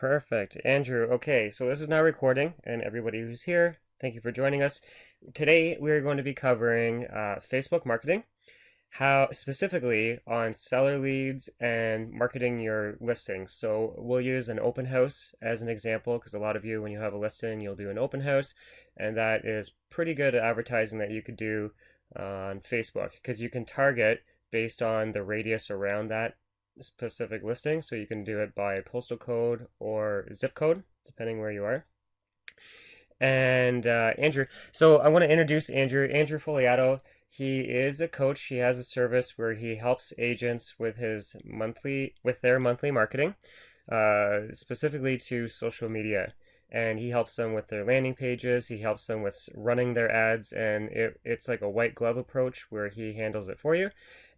Perfect. Andrew, okay, so this is now recording, and everybody who's here, thank you for joining us. Today, we're going to be covering Facebook marketing, how specifically on seller leads and marketing your listings. So we'll use an open house as an example, because a lot of you, when you have a listing, you'll do an open house, and that is pretty good advertising that you could do on Facebook, because you can target based on the radius around that specific listing. So you can do it by postal code or zip code, depending where you are. And Andrew, so I want to introduce Andrew Foliato. He is a coach. He has a service where he helps agents with their monthly marketing, specifically to social media. And he helps them with their landing pages. He helps them with running their ads, and it's like a white glove approach where he handles it for you.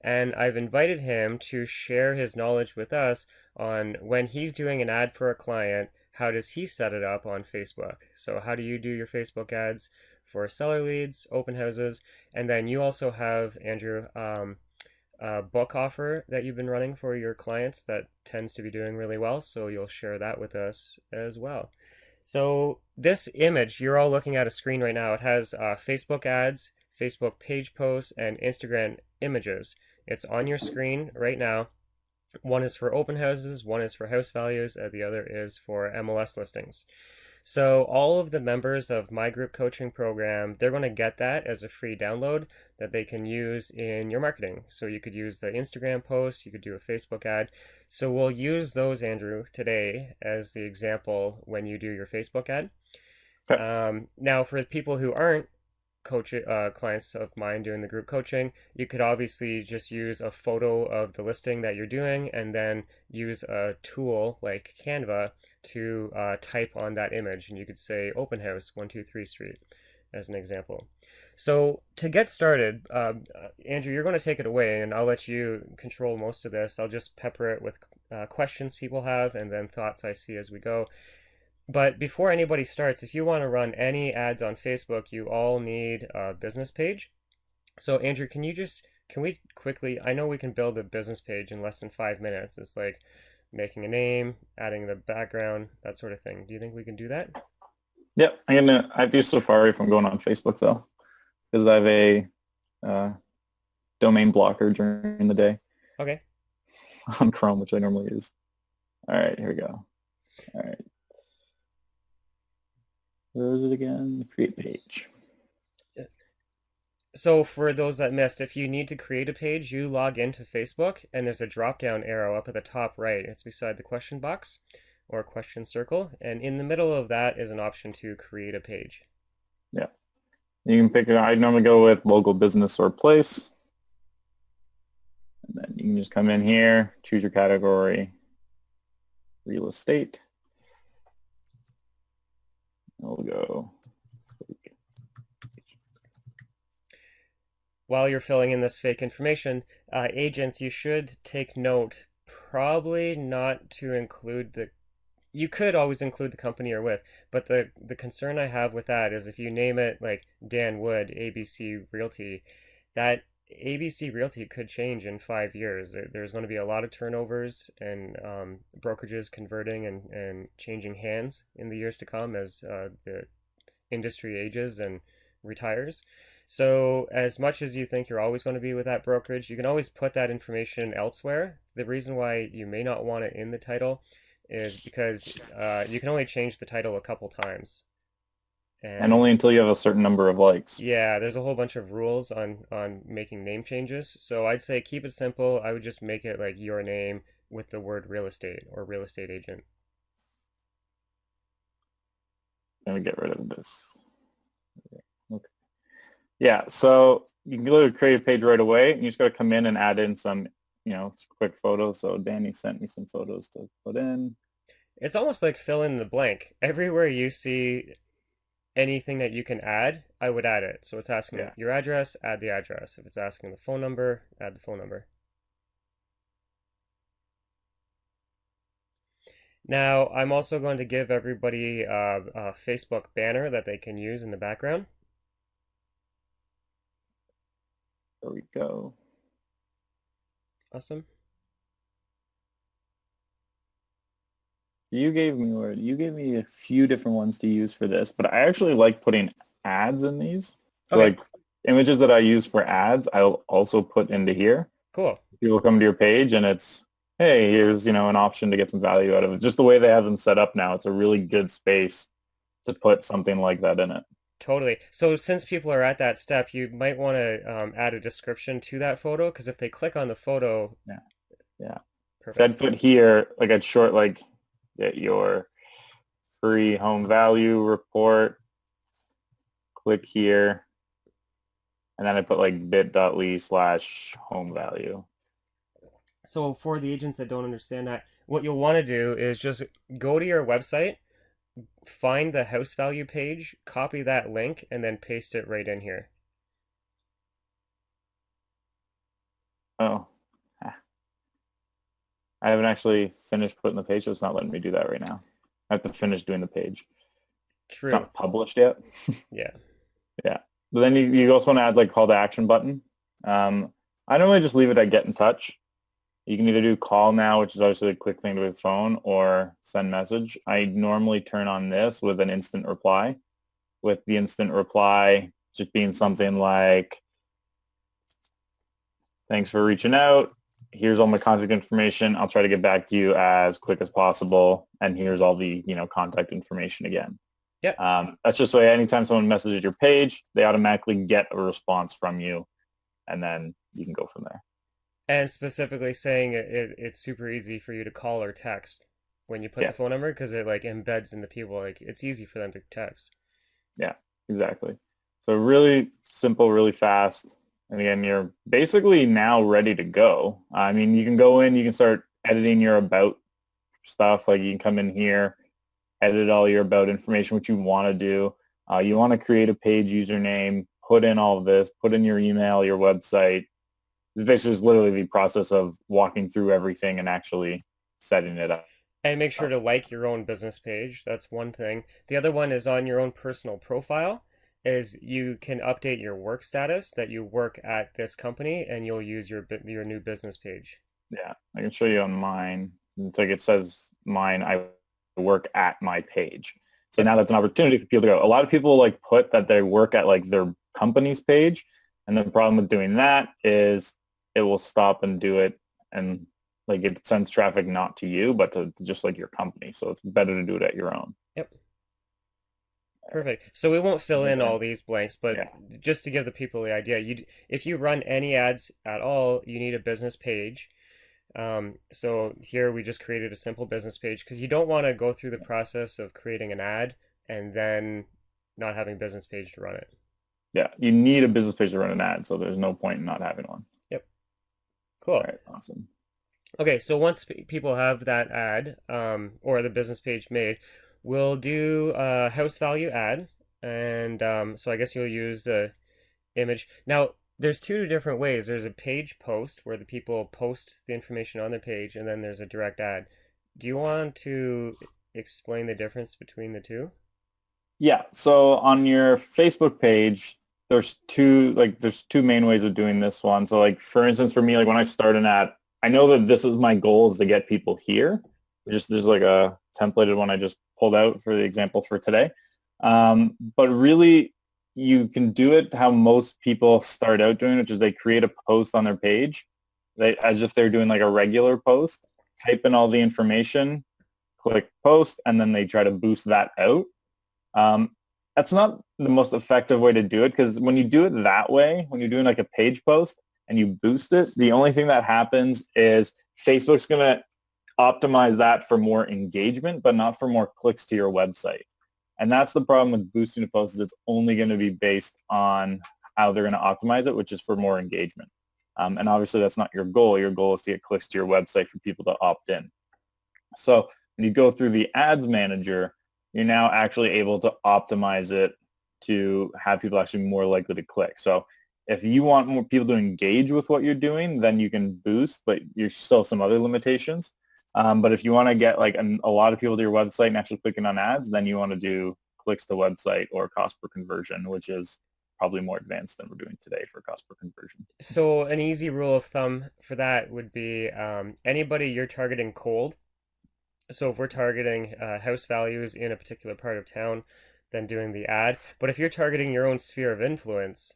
And I've invited him to share his knowledge with us on when he's doing an ad for a client, how does he set it up on Facebook? So how do you do your Facebook ads for seller leads, open houses, and then you also have, Andrew, a book offer that you've been running for your clients that tends to be doing really well. So you'll share that with us as well. So this image, you're all looking at a screen right now. It has Facebook ads, Facebook page posts, and Instagram images. It's on your screen right now. One is for open houses, one is for house values, and the other is for MLS listings. So all of the members of my group coaching program, they're going to get that as a free download that they can use in your marketing. So you could use the Instagram post, you could do a Facebook ad. So we'll use those, Andrew, today as the example when you do your Facebook ad. Okay. Now, for people who aren't clients of mine doing the group coaching, you could obviously just use a photo of the listing that you're doing and then use a tool like Canva to type on that image, and you could say open house 123 street as an example. So to get started, Andrew, you're going to take it away, and I'll let you control most of this. I'll just pepper it with questions people have and then thoughts I see as we go. But before anybody starts, if you want to run any ads on Facebook, you all need a business page. So Andrew, can we quickly, I know we can build a business page in less than 5 minutes. It's like making a name, adding the background, that sort of thing. Do you think we can do that? Yep. I have to use Safari if I'm going on Facebook though, because I have a uh, domain blocker during the day Okay. on Chrome, which I normally use. All right, here we go. All right. Where is it again? Create page. So for those that missed, if you need to create a page, you log into Facebook and there's a drop-down arrow up at the top right. It's beside the question box or question circle, and in the middle of that is an option to create a page. Yeah. You can pick, I normally go with local business or place. And then you can just come in here, choose your category, real estate. We'll go. While you're filling in this fake information, agents, you should take note, probably not to include you could always include the company you're with, but the concern I have with that is if you name it like Dan Wood, ABC Realty, that ABC Realty could change in 5 years. There's going to be a lot of turnovers and brokerages converting and changing hands in the years to come as the industry ages and retires. So, as much as you think you're always going to be with that brokerage, you can always put that information elsewhere. The reason why you may not want it in the title is because you can only change the title a couple times. And And only until you have a certain number of likes. yeah, there's a whole bunch of rules on making name changes. So I'd say keep it simple. I would just make it like your name with the word real estate or real estate agent. Let me get rid of this. Okay. Yeah, so you can go to create a page right away, and you just got to come in and add in some, quick photos. So Danny sent me some photos to put in. It's almost like fill in the blank. Everywhere you see anything that you can add, I would add it. So it's asking Yeah. your address, add the address. If it's asking the phone number, add the phone number. Now, I'm also going to give everybody a Facebook banner that they can use in the background. There we go. Awesome. You gave me a few different ones to use for this, but I actually like putting ads in these. So Okay, like images that I use for ads, I'll also put into here. cool. People come to your page and it's, hey, here's, an option to get some value out of it. Just the way they have them set up now, it's a really good space to put something like that in it. Totally. So since people are at that step, you might want to add a description to that photo because if they click on the photo, Yeah. Yeah. So perfect. I'd put here like a short get your free home value report, click here, and then I put like bit.ly/home value. So for the agents that don't understand that, what you'll want to do is just go to your website, find the house value page, copy that link, and then paste it right in here. Oh, ah, I haven't actually finished putting the page, so it's not letting me do that right now. I have to finish doing the page. It's True. not published yet. Yeah. Yeah. But then you also want to add like call to action button. Um, I normally just leave it at get in touch. You can either do call now, which is obviously a quick thing to the phone, or send message. I normally turn on this with an instant reply, with the instant reply just being something like, thanks for reaching out. Here's all my contact information. I'll try to get back to you as quick as possible. And here's all the, contact information again. Yep. That's just so anytime someone messages your page, they automatically get a response from you, and then you can go from there. And specifically saying it's super easy for you to call or text when you put the Yeah, phone number because it like embeds into people. Like it's easy for them to text. yeah, exactly. So really simple, really fast. And again, you're basically now ready to go. I mean, you can go in, you can start editing your about stuff. Like you can come in here, edit all your about information, what you want to do. You want to create a page username, put in all of this, put in your email, your website. It's basically just literally the process of walking through everything and actually setting it up. And make sure to like your own business page. That's one thing. The other one is on your own personal profile is you can update your work status that you work at this company and you'll use your new business page. Yeah, I can show you on mine. It's like it says mine, I work at my page. So Yep. now that's an opportunity for people to go. A lot of people like put that they work at like their company's page. And the problem with doing that is it will stop and do it and like it sends traffic not to you, but to just like your company. So it's better to do it at your own. Yep. Perfect. So we won't fill in Yeah. all these blanks, but Yeah. just to give the people the idea, if you run any ads at all, you need a business page. So here we just created a simple business page because you don't want to go through the process of creating an ad and then not having a business page to run it. Yeah. You need a business page to run an ad. So there's no point in not having one. Yep. All Cool. right. Awesome. Okay, so once people have that ad or the business page made, we'll do a house value ad. And so I guess you'll use the image. Now, there's two different ways. There's a page post where the people post the information on their page, and then there's a direct ad. Do you want to explain the difference between the two? Yeah. So on your Facebook page, there's two main ways of doing this one. So like for instance, for me, like when I start an ad, I know that this is my goal is to get people here. Just there's like a templated one I just pulled out for the example for today. But really, you can do it how most people start out doing, which is they create a post on their page, as if they're doing like a regular post, type in all the information, click post, and then they try to boost that out. Um, that's not the most effective way to do it because when you do it that way, when you're doing like a page post and you boost it, the only thing that happens is Facebook's going to optimize that for more engagement, but not for more clicks to your website. And that's the problem with boosting a post is it's only going to be based on how they're going to optimize it, which is for more engagement. And obviously that's not your goal. Your goal is to get clicks to your website for people to opt in. So when you go through the ads manager, you're now actually able to optimize it to have people actually more likely to click. So if you want more people to engage with what you're doing, then you can boost, but there's still some other limitations. But if you want to get like a lot of people to your website and actually clicking on ads, then you want to do clicks to website or cost per conversion, which is probably more advanced than we're doing today for cost per conversion. So an easy rule of thumb for that would be anybody you're targeting cold. So if we're targeting house values in a particular part of town, then doing the ad. But if you're targeting your own sphere of influence,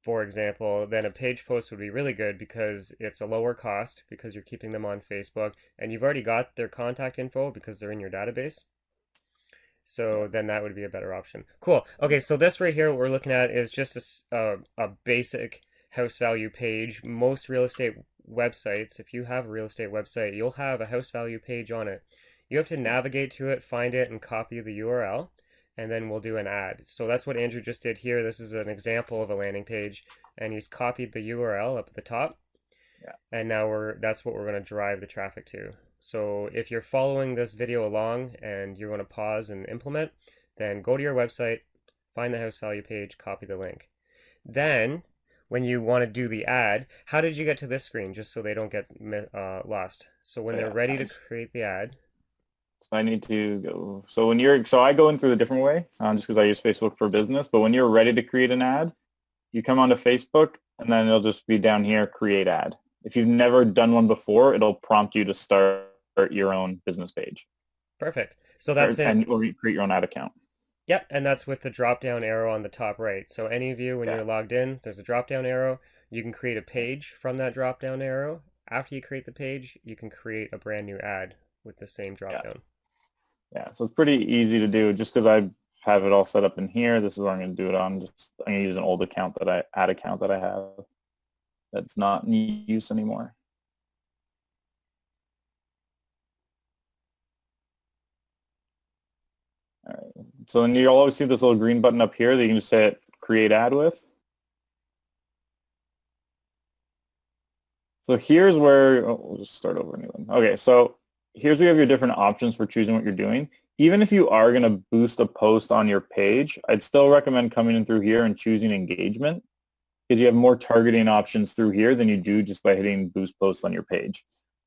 for example, then a page post would be really good because it's a lower cost because you're keeping them on Facebook and you've already got their contact info because they're in your database. Yeah. So then that would be a better option. Cool. Okay, so this right here, what we're looking at is just a basic house value page. Most real estate websites, if you have a real estate website, you'll have a house value page on it. You have to navigate to it, find it, and copy the URL, and then we'll do an ad. So that's what Andrew just did here. This is an example of a landing page, and he's copied the URL up at the top, Yeah. and now that's what we're going to drive the traffic to. So if you're following this video along and you want to pause and implement, then go to your website, find the house value page, copy the link. Then when you want to do the ad, how did you get to this screen? Just so they don't get lost. So when they're Yeah. ready to create the ad, So I need to go. So so I go in through a different way, just because I use Facebook for business. But when you're ready to create an ad, you come onto Facebook, and then it'll just be down here, create ad. If you've never done one before, it'll prompt you to start your own business page, perfect. So that's it. or you create your own ad account. Yep, and that's with the drop down arrow on the top right. So any of you, when Yeah. you're logged in, there's a drop down arrow. You can create a page from that drop down arrow. After you create the page, you can create a brand new ad with the same drop Yeah. down. Yeah. So it's pretty easy to do just because I have it all set up in here. This is where I'm going to do it on. I'm going to use an old ad account that I have that's not in use anymore. All right. So then you'll always see this little green button up here that you can just hit create ad with. So here's where, we'll just start over a new one. Okay, so here's where you have your different options for choosing what you're doing. Even if you are going to boost a post on your page, I'd still recommend coming in through here and choosing engagement because you have more targeting options through here than you do just by hitting boost post on your page.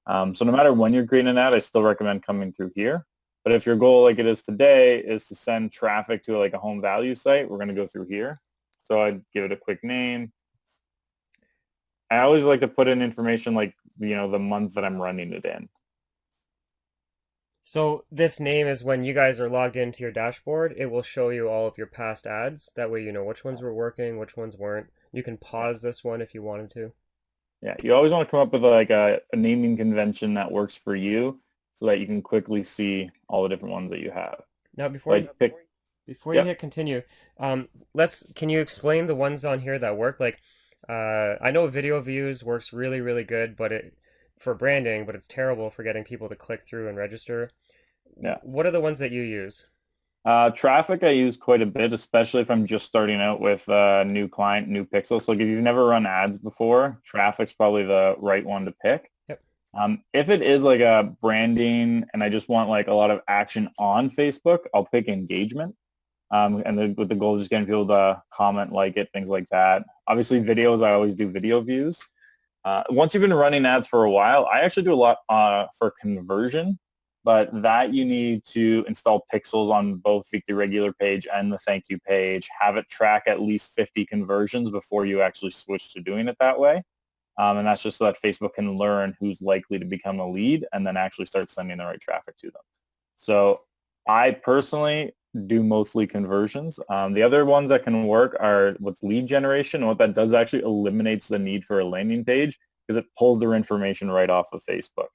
So no matter when you're creating an ad, I still recommend coming through here. But if your goal, like it is today, is to send traffic to like a home value site, we're going to go through here. So I'd give it a quick name. I always like to put in information like, the month that I'm running it in. So this name is when you guys are logged into your dashboard, it will show you all of your past ads. That way you know which ones were working, which ones weren't. You can Yeah. pause this one if you wanted to. Yeah, you always want to come up with like a naming convention that works for you so that you can quickly see all the different ones that you have. Now So I pick, before you yep, hit continue, can you explain the ones on here that work? Like I know video views works really, really good, but it for branding, but it's terrible for getting people to click through and register. yeah. What are the ones that you use? Traffic I use quite a bit, especially if I'm just starting out with a new client, new pixel. So like if you've never run ads before, traffic's probably the right one to pick. Yep. If it is like a branding and I just want like a lot of action on Facebook, I'll pick engagement. With the goal of just getting people to comment, like it, things like that. Obviously videos, I always do video views. Once you've been running ads for a while, I actually do a lot for conversion, but that you need to install pixels on both the regular page and the thank you page, have it track at least 50 conversions before you actually switch to doing it that way. And that's just so that Facebook can learn who's likely to become a lead and then actually start sending the right traffic to them. So I personally do mostly conversions. The other ones that can work are what's lead generation. And what that does actually eliminates the need for a landing page because it pulls their information right off of Facebook.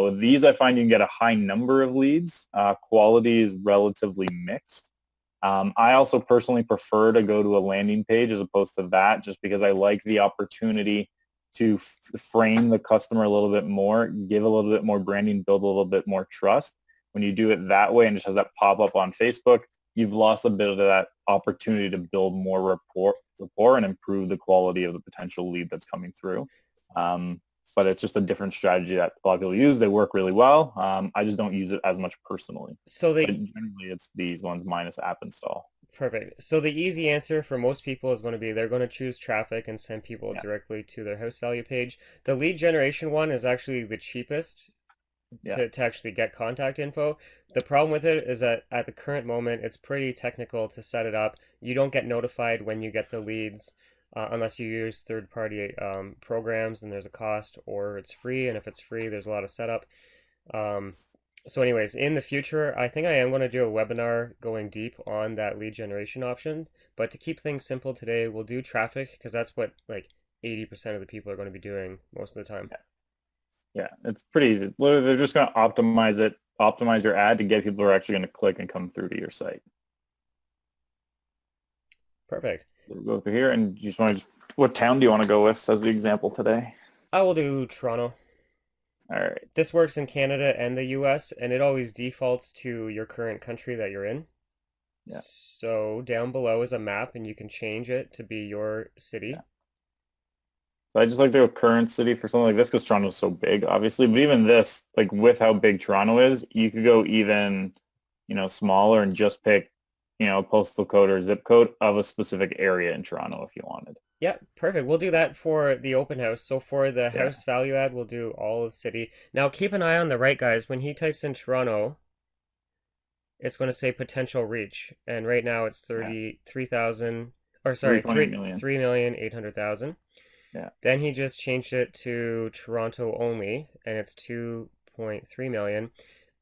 With these, I find you can get a high number of leads. Quality is relatively mixed. I also personally prefer to go to a landing page as opposed to that just because I like the opportunity to frame the customer a little bit more, give a little bit more branding, build a little bit more trust. When you do it that way and just has that pop up on Facebook, you've lost a bit of that opportunity to build more rapport and improve the quality of the potential lead that's coming through. But it's just a different strategy that a lot of people use. They work really well. I just don't use it as much personally. So But the generally, it's these ones minus app install. Perfect. So the easy answer for most people is going to be they're going to choose traffic and send people Yeah, directly to their house value page. The lead generation one is actually the cheapest yeah, to actually get contact info. The problem with it is that at the current moment, it's pretty technical to set it up. You don't get notified when you get the leads unless you use third-party programs and there's a cost, or it's free. And if it's free, there's a lot of setup. Um, So anyways, in the future, I think I am going to do a webinar going deep on that lead generation option. But to keep things simple today, we'll do traffic because that's what like 80% of the people are going to be doing most of the time. Yeah, it's pretty easy. Literally, they're just going to optimize it, optimize your ad to get people who are actually going to click and come through to your site. Perfect. We'll go through here, and you just want to, what town do you want to go with as the example today? I will do Toronto. All right. This works in Canada and the US, and it always defaults to your current country that you're in. Yeah. So down below is a map, and you can change it to be your Yeah. city. So I just like to go current city for something like this because Toronto's so big, obviously. But even this, like with how big Toronto is, you could go even, smaller and just pick, postal code or zip code of a specific area in Toronto if you wanted. Yeah, perfect. We'll do that for the open house. So for the Yeah. house value add, we'll do all of city. Now keep an eye on the right, guys. When he types in Toronto, it's going to say potential reach, and right now it's Yeah. 33,000, or sorry, 3.8 million. 3,800,000. Yeah. Then he just changed it to Toronto only, and it's 2.3 million.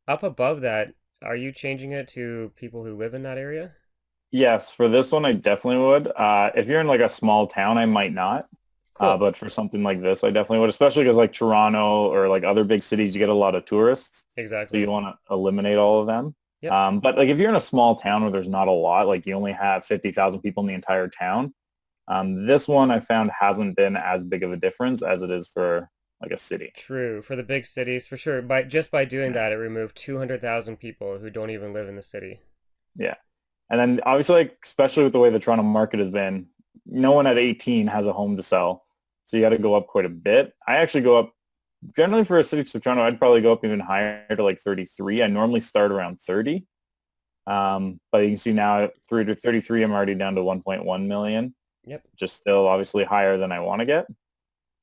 Up above that, are you changing it to people who live in that area? Yes, for this one, I definitely would. If you're in like a small town, I might not. Cool. But for something like this, I definitely would, especially because like Toronto or like other big cities, you get a lot of tourists. So Exactly. you want to eliminate all of them. Yep. But like if you're in a small town where there's not a lot, like you only have 50,000 people in the entire town, this one I found hasn't been as big of a difference as it is for like a city. True. For the big cities, for sure. By doing Yeah. that, it removed 200,000 people who don't even live in the city. Yeah. And then obviously, like, especially with the way the Toronto market has been, no one at 18 has a home to sell. So you got to go up quite a bit. I actually go up, generally for a city to Toronto, I'd probably go up even higher to like 33. I normally start around 30. But you can see now through to 33, I'm already down to 1.1 million, Yep. just still obviously higher than I want to get.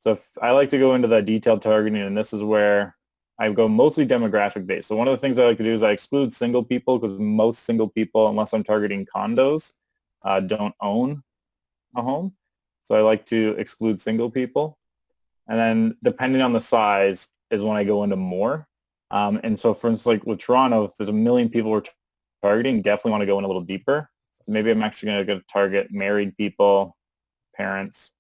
So if I like to go into the detailed targeting, and this is where I go mostly demographic based. So one of the things I like to do is I exclude single people because most single people, unless I'm targeting condos, don't own a home. So I like to exclude single people. And then depending on the size is when I go into more. And so for instance, like with Toronto, if there's a million people we're targeting, definitely want to go in a little deeper. So maybe I'm actually going to go target married people, parents.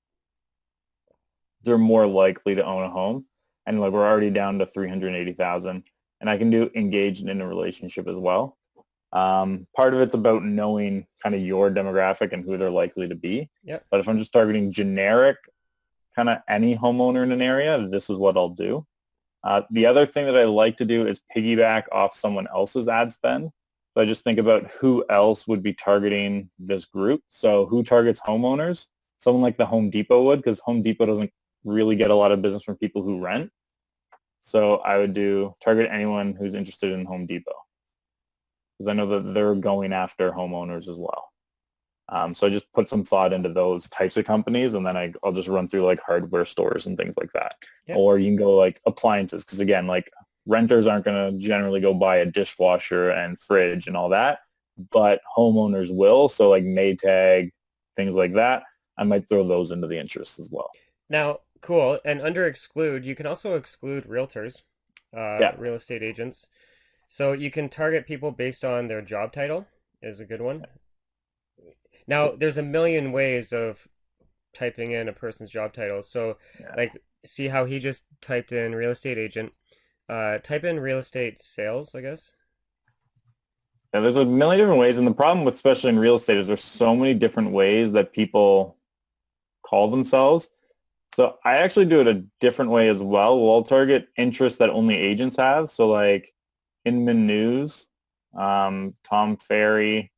They're more likely to own a home. And like we're already down to 380,000. And I can do engaged in a relationship as well. Part of it's about knowing kind of your demographic and who they're likely to be. Yep. But if I'm just targeting generic, kind of any homeowner in an area, this is what I'll do. The other thing that I like to do is piggyback off someone else's ad spend. So I just think about who else would be targeting this group. So who targets homeowners? Someone like the Home Depot would, because Home Depot doesn't really get a lot of business from people who rent. So I would do target anyone who's interested in Home Depot, because I know that they're going after homeowners as well. So I just put some thought into those types of companies, and then I'll just run through like hardware stores and things like that. Yep. Or you can go like appliances, because again, like renters aren't going to generally go buy a dishwasher and fridge and all that, but homeowners will. So like Maytag, things like that, I might throw those into the interest as well. Now, cool. And under exclude, you can also exclude realtors, Yeah. real estate agents. So you can target people based on their job title is a good one. Now, there's a million ways of typing in a person's job title. So, Yeah. like, see how he just typed in real estate agent. Type in real estate sales, I guess. Yeah, there's a million different ways, and the problem with especially in real estate is there's so many different ways that people call themselves. So I actually do it a different way as well. We'll target interests that only agents have. So like Inman News, Tom Ferry,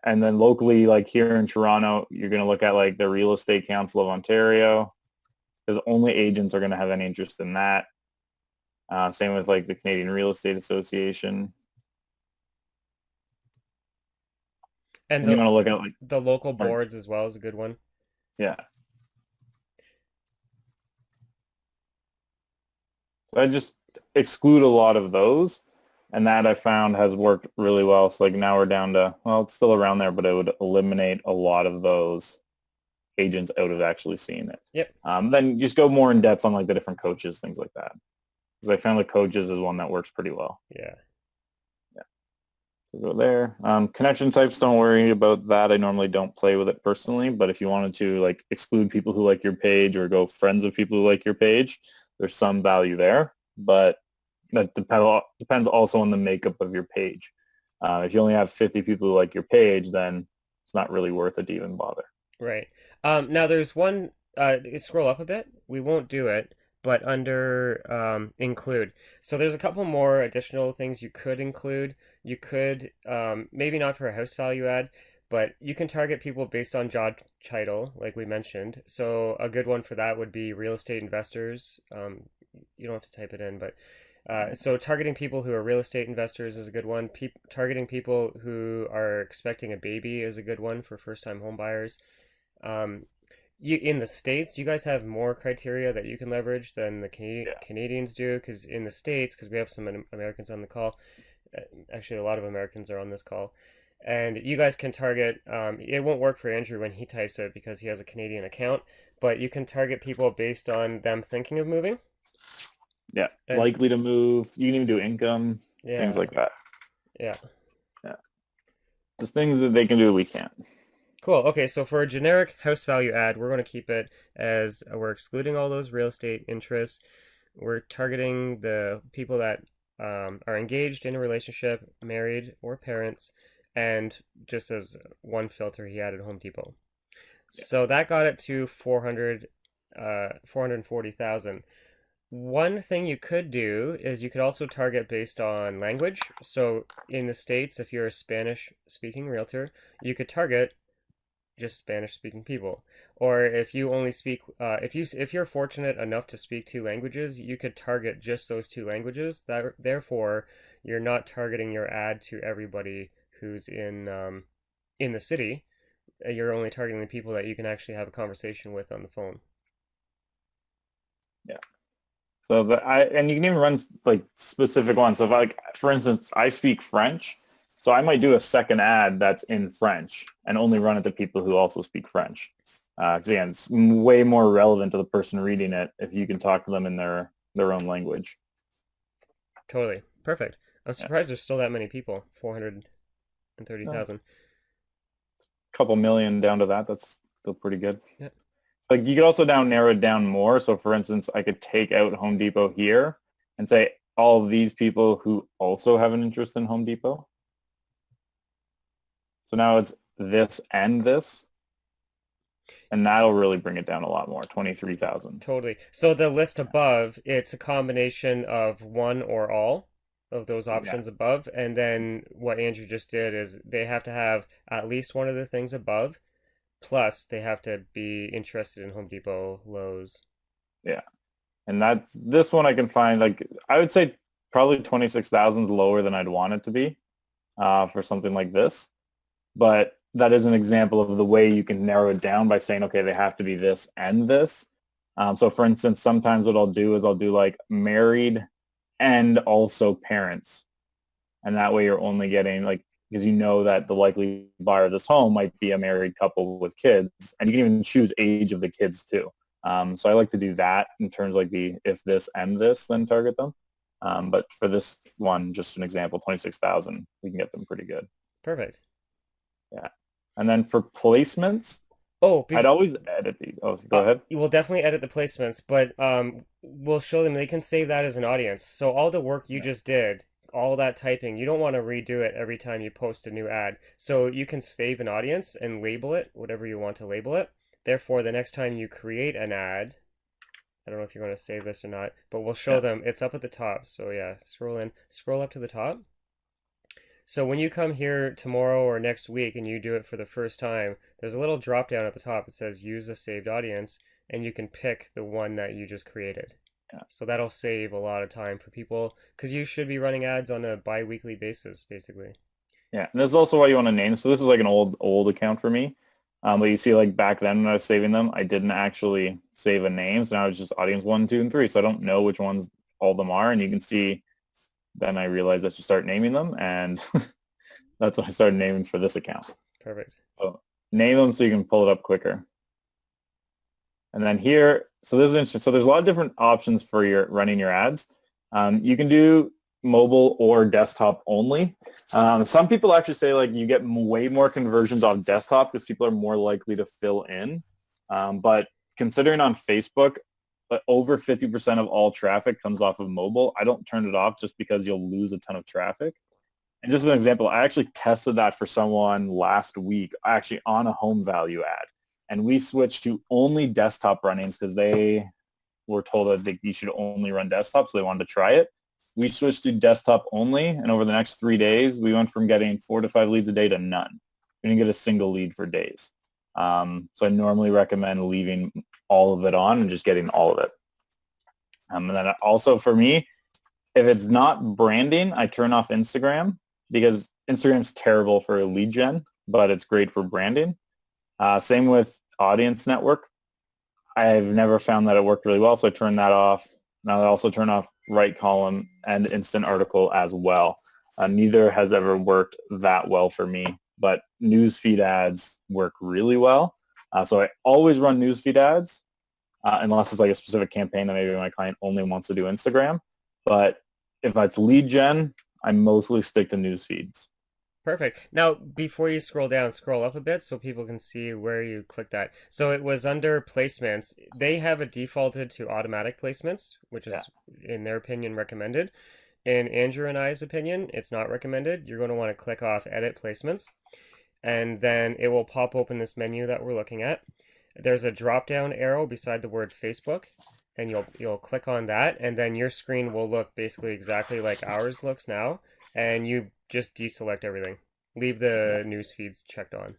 and then locally, like here in Toronto, you're going to look at like the Real Estate Council of Ontario, because only agents are going to have any interest in that. Same with like the Canadian Real Estate Association. And And you want to look at like, the local boards as well is a good one. yeah. So I just exclude a lot of those, and that I found has worked really well. So like now we're down to, well, it's still around there, but it would eliminate a lot of those agents out of actually seeing it. Yep. Then just go more in depth on like the different coaches, things like that. because I found the coaches is one that works pretty well. Yeah. So go there. Connection types, don't worry about that. I normally don't play with it personally, but if you wanted to like exclude people who like your page or go friends of people who like your page, there's some value there, but that depends also on the makeup of your page. If you only have 50 people who like your page, then it's not really worth it to even bother. Right. Now there's one, scroll up a bit. We won't do it, but under include. So there's a couple more additional things you could include. You could, maybe not for a house value ad, but you can target people based on job title, like we mentioned. So a good one for that would be real estate investors. You don't have to type it in, but so targeting people who are real estate investors is a good one. Targeting people who are expecting a baby is a good one for first-time home buyers. Um, you in the States, you guys have more criteria that you can leverage than the Yeah. Canadians do, because in the States, because we have some Americans on the call, uh, actually a lot of Americans are on this call, and you guys can target. It won't work for Andrew when he types it because he has a Canadian account, but you can target people based on them thinking of moving. Yeah. And Likely to move. You can even do income, things yeah, like that. yeah. Yeah. Just things that they can do that we can't. Cool. Okay, so for a generic house value ad, we're going to keep it as we're excluding all those real estate interests. We're targeting the people that are engaged in a relationship, married, or parents, and just as one filter, he added Home Depot. Yeah. So that got it to 440,000. One thing you could do is you could also target based on language. So in the States, if you're a Spanish speaking realtor, you could target just Spanish speaking people. Or if you only speak, if you're fortunate enough to speak two languages, you could target just those two languages. That therefore, you're not targeting your ad to everybody who's in the city. You're only targeting the people that you can actually have a conversation with on the phone. Yeah. So and you can even run like specific ones. So if like, for instance, I speak French, so I might do a second ad that's in French and only run it to people who also speak French. 'Cause again, it's way more relevant to the person reading it if you can talk to them in their own language. Totally perfect. I'm Yeah. surprised there's still that many people. Four hundred and thirty No, thousand. a couple million down to that. That's still pretty good. Yeah. Like you could also narrow it down more. So for instance, I could take out Home Depot here and say all of these people who also have an interest in Home Depot. So now it's this and this, and that'll really bring it down a lot more, 23,000. Totally. So the list above, it's a combination of one or all of those Yeah. options above, and then what Andrew just did is they have to have at least one of the things above, plus they have to be interested in Home Depot, Lowe's. Yeah. And this one I can find, like, I would say probably 26,000 is lower than I'd want it to be for something like this. But that is an example of the way you can narrow it down by saying, okay, they have to be this and this. So for instance, sometimes what I'll do is I'll do like married and also parents. And that way you're only getting like, because you know that the likely buyer of this home might be a married couple with kids, and you can even choose age of the kids too. So I like to do that in terms of like the if this and this, then target them. But for this one, just an example, 26,000, we can get them pretty good. Perfect. Yeah. And then for placements, Oh, I'd always edit these. Oh, go ahead. you will definitely edit the placements, but we'll show them they can save that as an audience. So all the work you Yeah. just did, all that typing, you don't want to redo it every time you post a new ad. So you can save an audience and label it, whatever you want to label it. Therefore, the next time you create an ad, I don't know if you're going to save this or not, but we'll show Yeah. them. It's up at the top. So yeah, scroll up to the top. So when you come here tomorrow or next week and you do it for the first time, there's a little drop down at the top. It says use a saved audience, and you can pick the one that you just created. Yeah. So that'll save a lot of time for people because you should be running ads on a bi-weekly basis, basically. Yeah. And this is also why you want to name. So this is like an old account for me. But you see like back then when I was saving them, I didn't actually save a name. So now it's just audience 1, 2, and 3. So I don't know which ones all of them are. And you can see then I realized I should start naming them. And that's what I started naming for this account. Perfect. So name them so you can pull it up quicker. And then here, so this is interesting. So there's a lot of different options for your running your ads. You can do mobile or desktop only. Some people actually say like you get way more conversions off desktop because people are more likely to fill in. But considering on Facebook, over 50% of all traffic comes off of mobile. I don't turn it off just because you'll lose a ton of traffic. And just as an example, I actually tested that for someone last week, actually on a home value ad. And we switched to only desktop runnings because they were told that you should only run desktop, so they wanted to try it. We switched to desktop only, and over the next 3 days, we went from getting 4 to 5 leads a day to none. We didn't get a single lead for days. So I normally recommend leaving all of it on and just getting all of it. And then also for me, if it's not branding, I turn off Instagram because Instagram's terrible for lead gen, but it's great for branding. Same with audience network. I've never found that it worked really well, so I turned that off. Now I also turn off right column and instant article as well. Neither has ever worked that well for me, but newsfeed ads work really well. So I always run newsfeed ads unless it's like a specific campaign that maybe my client only wants to do Instagram. But if it's lead gen, I mostly stick to news feeds. Perfect. Now, before you scroll down, scroll up a bit so people can see where you clicked that. So it was under placements. They have it defaulted to automatic placements, which Yeah. is, in their opinion, recommended. In Andrew and I's opinion, it's not recommended. You're going to want to click off Edit Placements, and then it will pop open this menu that we're looking at. There's a drop-down arrow beside the word Facebook, and you'll click on that, and then your screen will look basically exactly like ours looks now, and you just deselect everything. Leave Yeah. the news feeds checked on.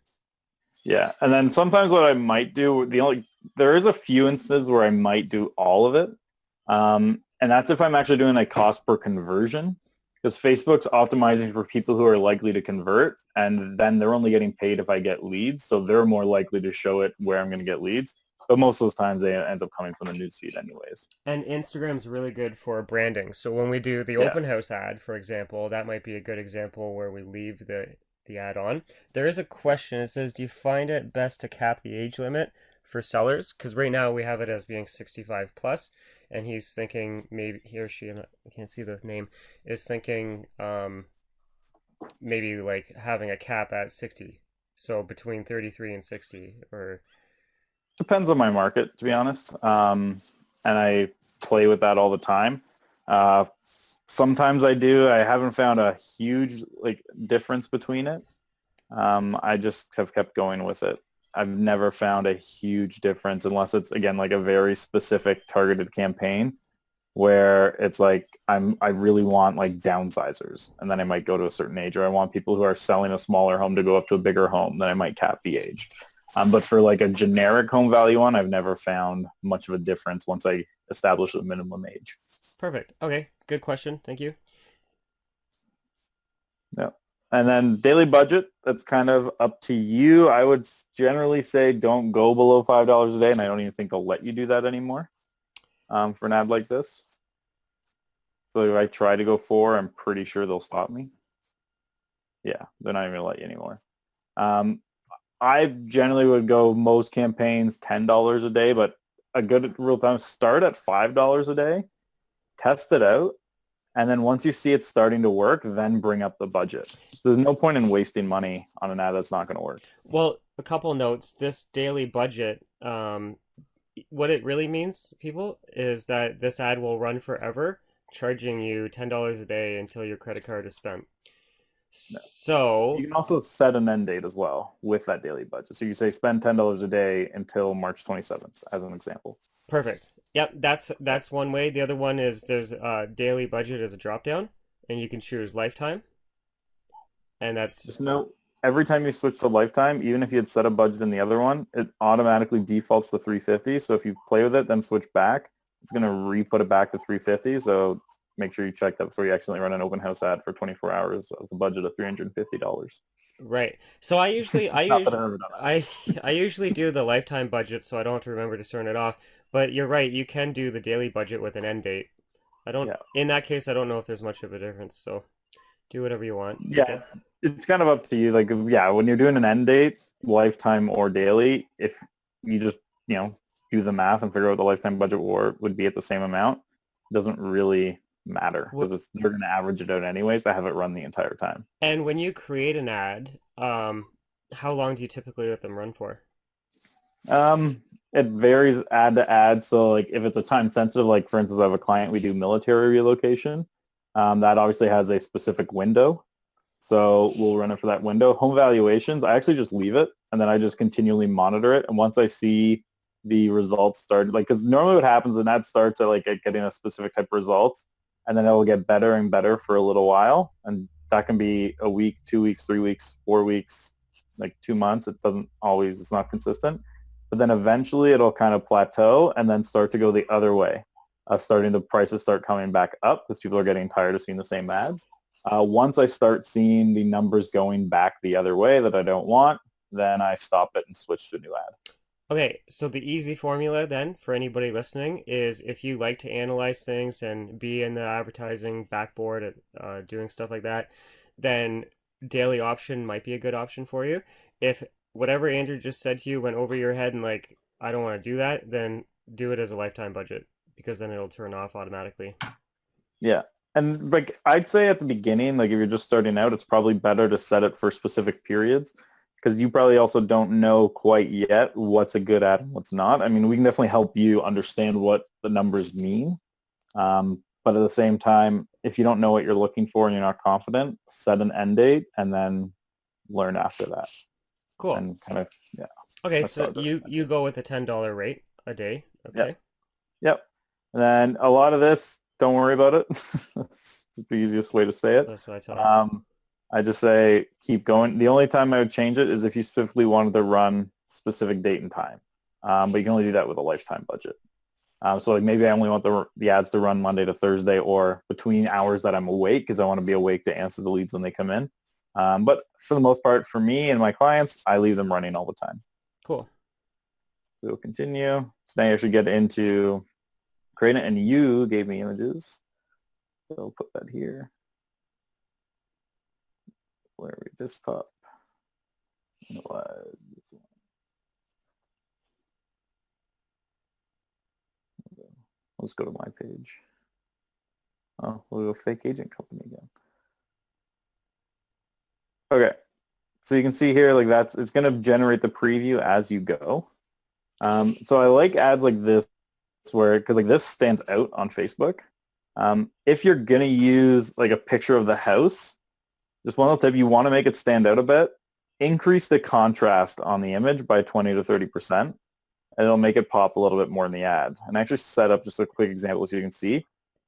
Yeah. And then sometimes what I might do, there is a few instances where I might do all of it. And that's if I'm actually doing a cost per conversion because Facebook's optimizing for people who are likely to convert and then they're only getting paid if I get leads. So they're more likely to show it where I'm going to get leads. But most of those times they end up coming from the newsfeed anyways. And Instagram's really good for branding. So when we do the Yeah. open house ad, for example, that might be a good example where we leave the ad on. There is a question. It says, "Do you find it best to cap the age limit for sellers?" Because right now we have it as being 65 plus, and he's thinking maybe he or she, I can't see the name, is thinking maybe like having a cap at 60. So between 33 and 60, or Depends on my market, to be honest. And I play with that all the time. Uh, Sometimes I do. I haven't found a huge difference between it. I just have kept going with it. I've never found a huge difference unless it's again like a very specific targeted campaign where it's like I really want like downsizers and then I might go to a certain age, or I want people who are selling a smaller home to go up to a bigger home, then I might cap the age. But for like a generic home value one, I've never found much of a difference once I establish a minimum age. perfect. Okay, good question. Thank you. Yeah. And then daily budget, that's kind of up to you. I would generally say don't go below $5 a day, and I don't even think they'll let you do that anymore for an ad like this. So if I try to go 4, I'm pretty sure they'll stop me. Yeah, they're not even going to let you anymore. Um, I generally would go most campaigns $10 a day, but a good rule of thumb, start at $5 a day, test it out, and then once you see it starting to work, then bring up the budget. There's no point in wasting money on an ad that's not going to work. Well, a couple notes. This daily budget, what it really means, people, is that this ad will run forever, charging you $10 a day until your credit card is spent. No. So, You can also set an end date as well with that daily budget. So you say spend $10 a day until March 27th, as an example. perfect. Yep, that's one way. The other one is there's a daily budget as a drop down, and you can choose lifetime, and that's Just note, every time you switch to lifetime, even if you had set a budget in the other one, it automatically defaults to 350. So if you play with it, then switch back, it's going to re-put it back to 350. So make sure you check that before you accidentally run an open house ad for 24 hours of a budget of $350. right. So I usually I Not that usually I've ever done that. I usually do the lifetime budget, so I don't have to remember to turn it off. But you're right, you can do the daily budget with an end date. I don't. Yeah. In that case, I don't know if there's much of a difference. So do whatever you want. Yeah, it's kind of up to you. Like, yeah, when you're doing an end date, lifetime or daily, if you just, do the math and figure out what the lifetime budget would be at the same amount, it doesn't really matter What, because they're going to average it out anyways. I have it run the entire time. and when you create an ad, how long do you typically let them run for? Um, it varies ad to ad. So like if it's a time sensitive, like for instance, I have a client, we do military relocation. That obviously has a specific window. So we'll run it for that window. Home valuations, I actually just leave it and then I just continually monitor it. And once I see the results start, like, because normally what happens an ad starts at like getting a specific type of results and then it will get better and better for a little while. And that can be a week, 2 weeks, 3 weeks, 4 weeks, like 2 months. It doesn't always, it's not consistent. But then eventually it'll kind of plateau and then start to go the other way of starting the prices start coming back up because people are getting tired of seeing the same ads. Once I start seeing the numbers going back the other way that I don't want, then I stop it and switch to a new ad. Okay, so the easy formula then for anybody listening is if you like to analyze things and be in the advertising backboard at doing stuff like that, then daily option might be a good option for you. If whatever Andrew just said to you went over your head and like, I don't want to do that, then do it as a lifetime budget because then it'll turn off automatically. Yeah. And like I'd say at the beginning, like if you're just starting out, it's probably better to set it for specific periods because you probably also don't know quite yet what's a good ad and what's not. I mean, we can definitely help you understand what the numbers mean. But at the same time, if you don't know what you're looking for and you're not confident, set an end date and then learn after that. Cool. And kind of, yeah, Okay, that's how so I do it. you go with a $10 rate a day. Yeah. Okay. Yep. And then a lot of this, don't worry about it. That's the easiest way to say it. That's what I tell them. Um, I just say keep going. The only time I would change it is if you specifically wanted to run specific date and time. But you can only do that with a lifetime budget. So like maybe I only want the ads to run Monday to Thursday or between hours that I'm awake because I want to be awake to answer the leads when they come in. But for the most part, for me and my clients, I leave them running all the time. Cool. So we'll continue. So now you actually get into creating it, and you gave me images. So I'll put that here. Where are we? Desktop. Let's go to my page. Oh, we'll go fake agent company again. Okay. So you can see here, like it's going to generate the preview as you go. So I like ads like this where, because like this stands out on Facebook. If you're going to use like a picture of the house, just one little tip, you want to make it stand out a bit. Increase the contrast on the image by 20 to 30%, and it'll make it pop a little bit more in the ad. And I actually set up just a quick example so you can see.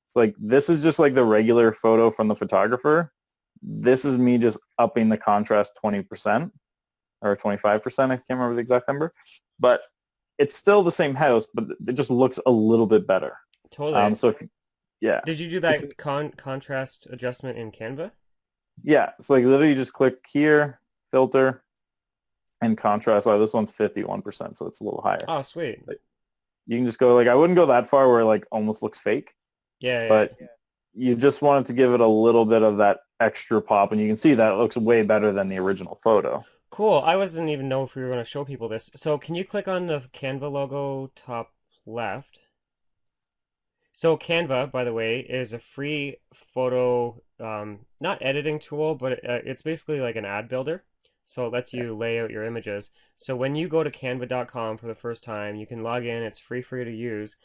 So like this is just like the regular photo from the photographer. This is me just upping the contrast 20% or 25%. I can't remember the exact number, but it's still the same house, but it just looks a little bit better. Totally. So if, yeah, Did you do it's, that contrast adjustment in Canva? yeah. So like literally you just click here, filter, and contrast. Well, this one's 51%, so it's a little higher. Oh, sweet. But you can just go like, I wouldn't go that far where it like almost looks fake, Yeah. but you just wanted to give it a little bit of that extra pop, and you can see that it looks way better than the original photo. Cool. I wasn't even know if we were going to show people this. So can you click on the Canva logo top left? So Canva, by the way, is a free photo, not editing tool, but it's basically like an ad builder. So it lets you lay out your images. So when you go to canva.com for the first time, you can log in. It's free for you to use.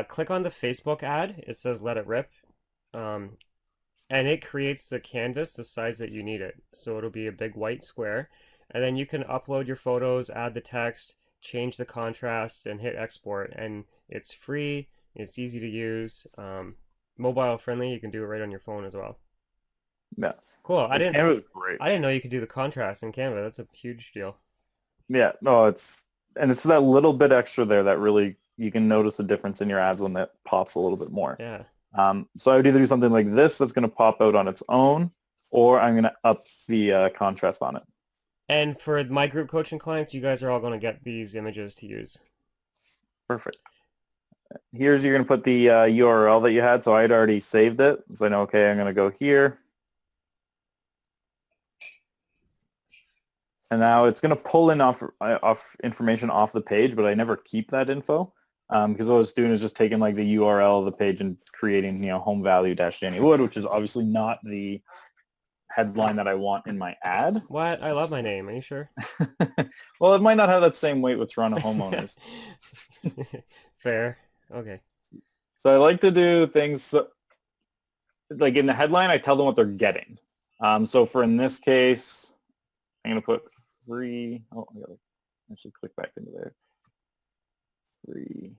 Click on the Facebook ad. It says let it rip. Um, and it creates the canvas the size that you need it. So it'll be a big white square. And then you can upload your photos, add the text, change the contrast, and hit export. And it's free. It's easy to use. Mobile friendly. You can do it right on your phone as well. Yeah. Cool. The Canva's great. I didn't know you could do the contrast in Canva. That's a huge deal. Yeah, no, it's that little bit extra there that really you can notice a difference in your ads when that pops a little bit more. Yeah. So I would either do something like this that's going to pop out on its own, or I'm going to up the contrast on it. And for my group coaching clients, you guys are all going to get these images to use. Perfect. You're going to put the URL that you had. So I had already saved it. So I know, okay, I'm going to go here. And now it's going to pull in off information off the page, but I never keep that info. Because what it's doing is just taking like the URL of the page and creating, home value dash Danny Wood, which is obviously not the headline that I want in my ad. What? I love my name. Are you sure? Well, it might not have that same weight with Toronto homeowners. Fair. Okay. So I like to do things like in the headline, I tell them what they're getting. So for in this case, I'm going to put free. Oh, I got to actually click back into there. Free.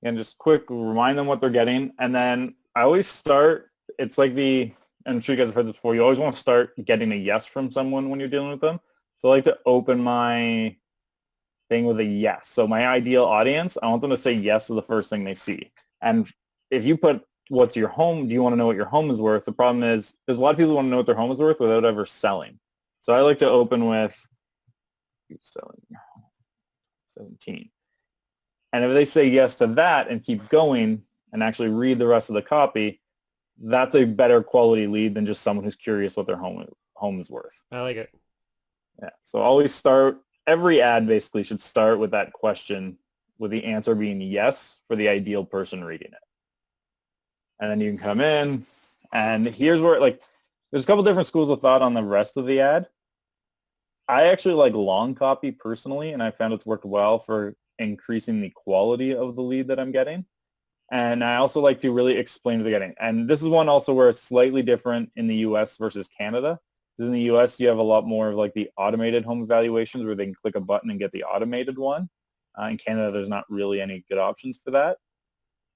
And just quick remind them what they're getting. And then I always start, it's like I'm sure you guys have heard this before, you always want to start getting a yes from someone when you're dealing with them. So I like to open my thing with a yes. So my ideal audience, I want them to say yes to the first thing they see. And if you put what's your home, do you want to know what your home is worth? The problem is there's a lot of people who want to know what their home is worth without ever selling. So I like to open with selling 17. And if they say yes to that and keep going and actually read the rest of the copy, that's a better quality lead than just someone who's curious what their home is worth. I like it. Yeah. So always start, every ad basically should start with that question, with the answer being yes for the ideal person reading it. And then you can come in, and here's where, there's a couple different schools of thought on the rest of the ad. I actually like long copy personally, and I found it's worked well for increasing the quality of the lead that I'm getting. And I also like to really explain what they're getting. And this is one also where it's slightly different in the US versus Canada. Because in the US, you have a lot more of like the automated home evaluations where they can click a button and get the automated one. In Canada, there's not really any good options for that.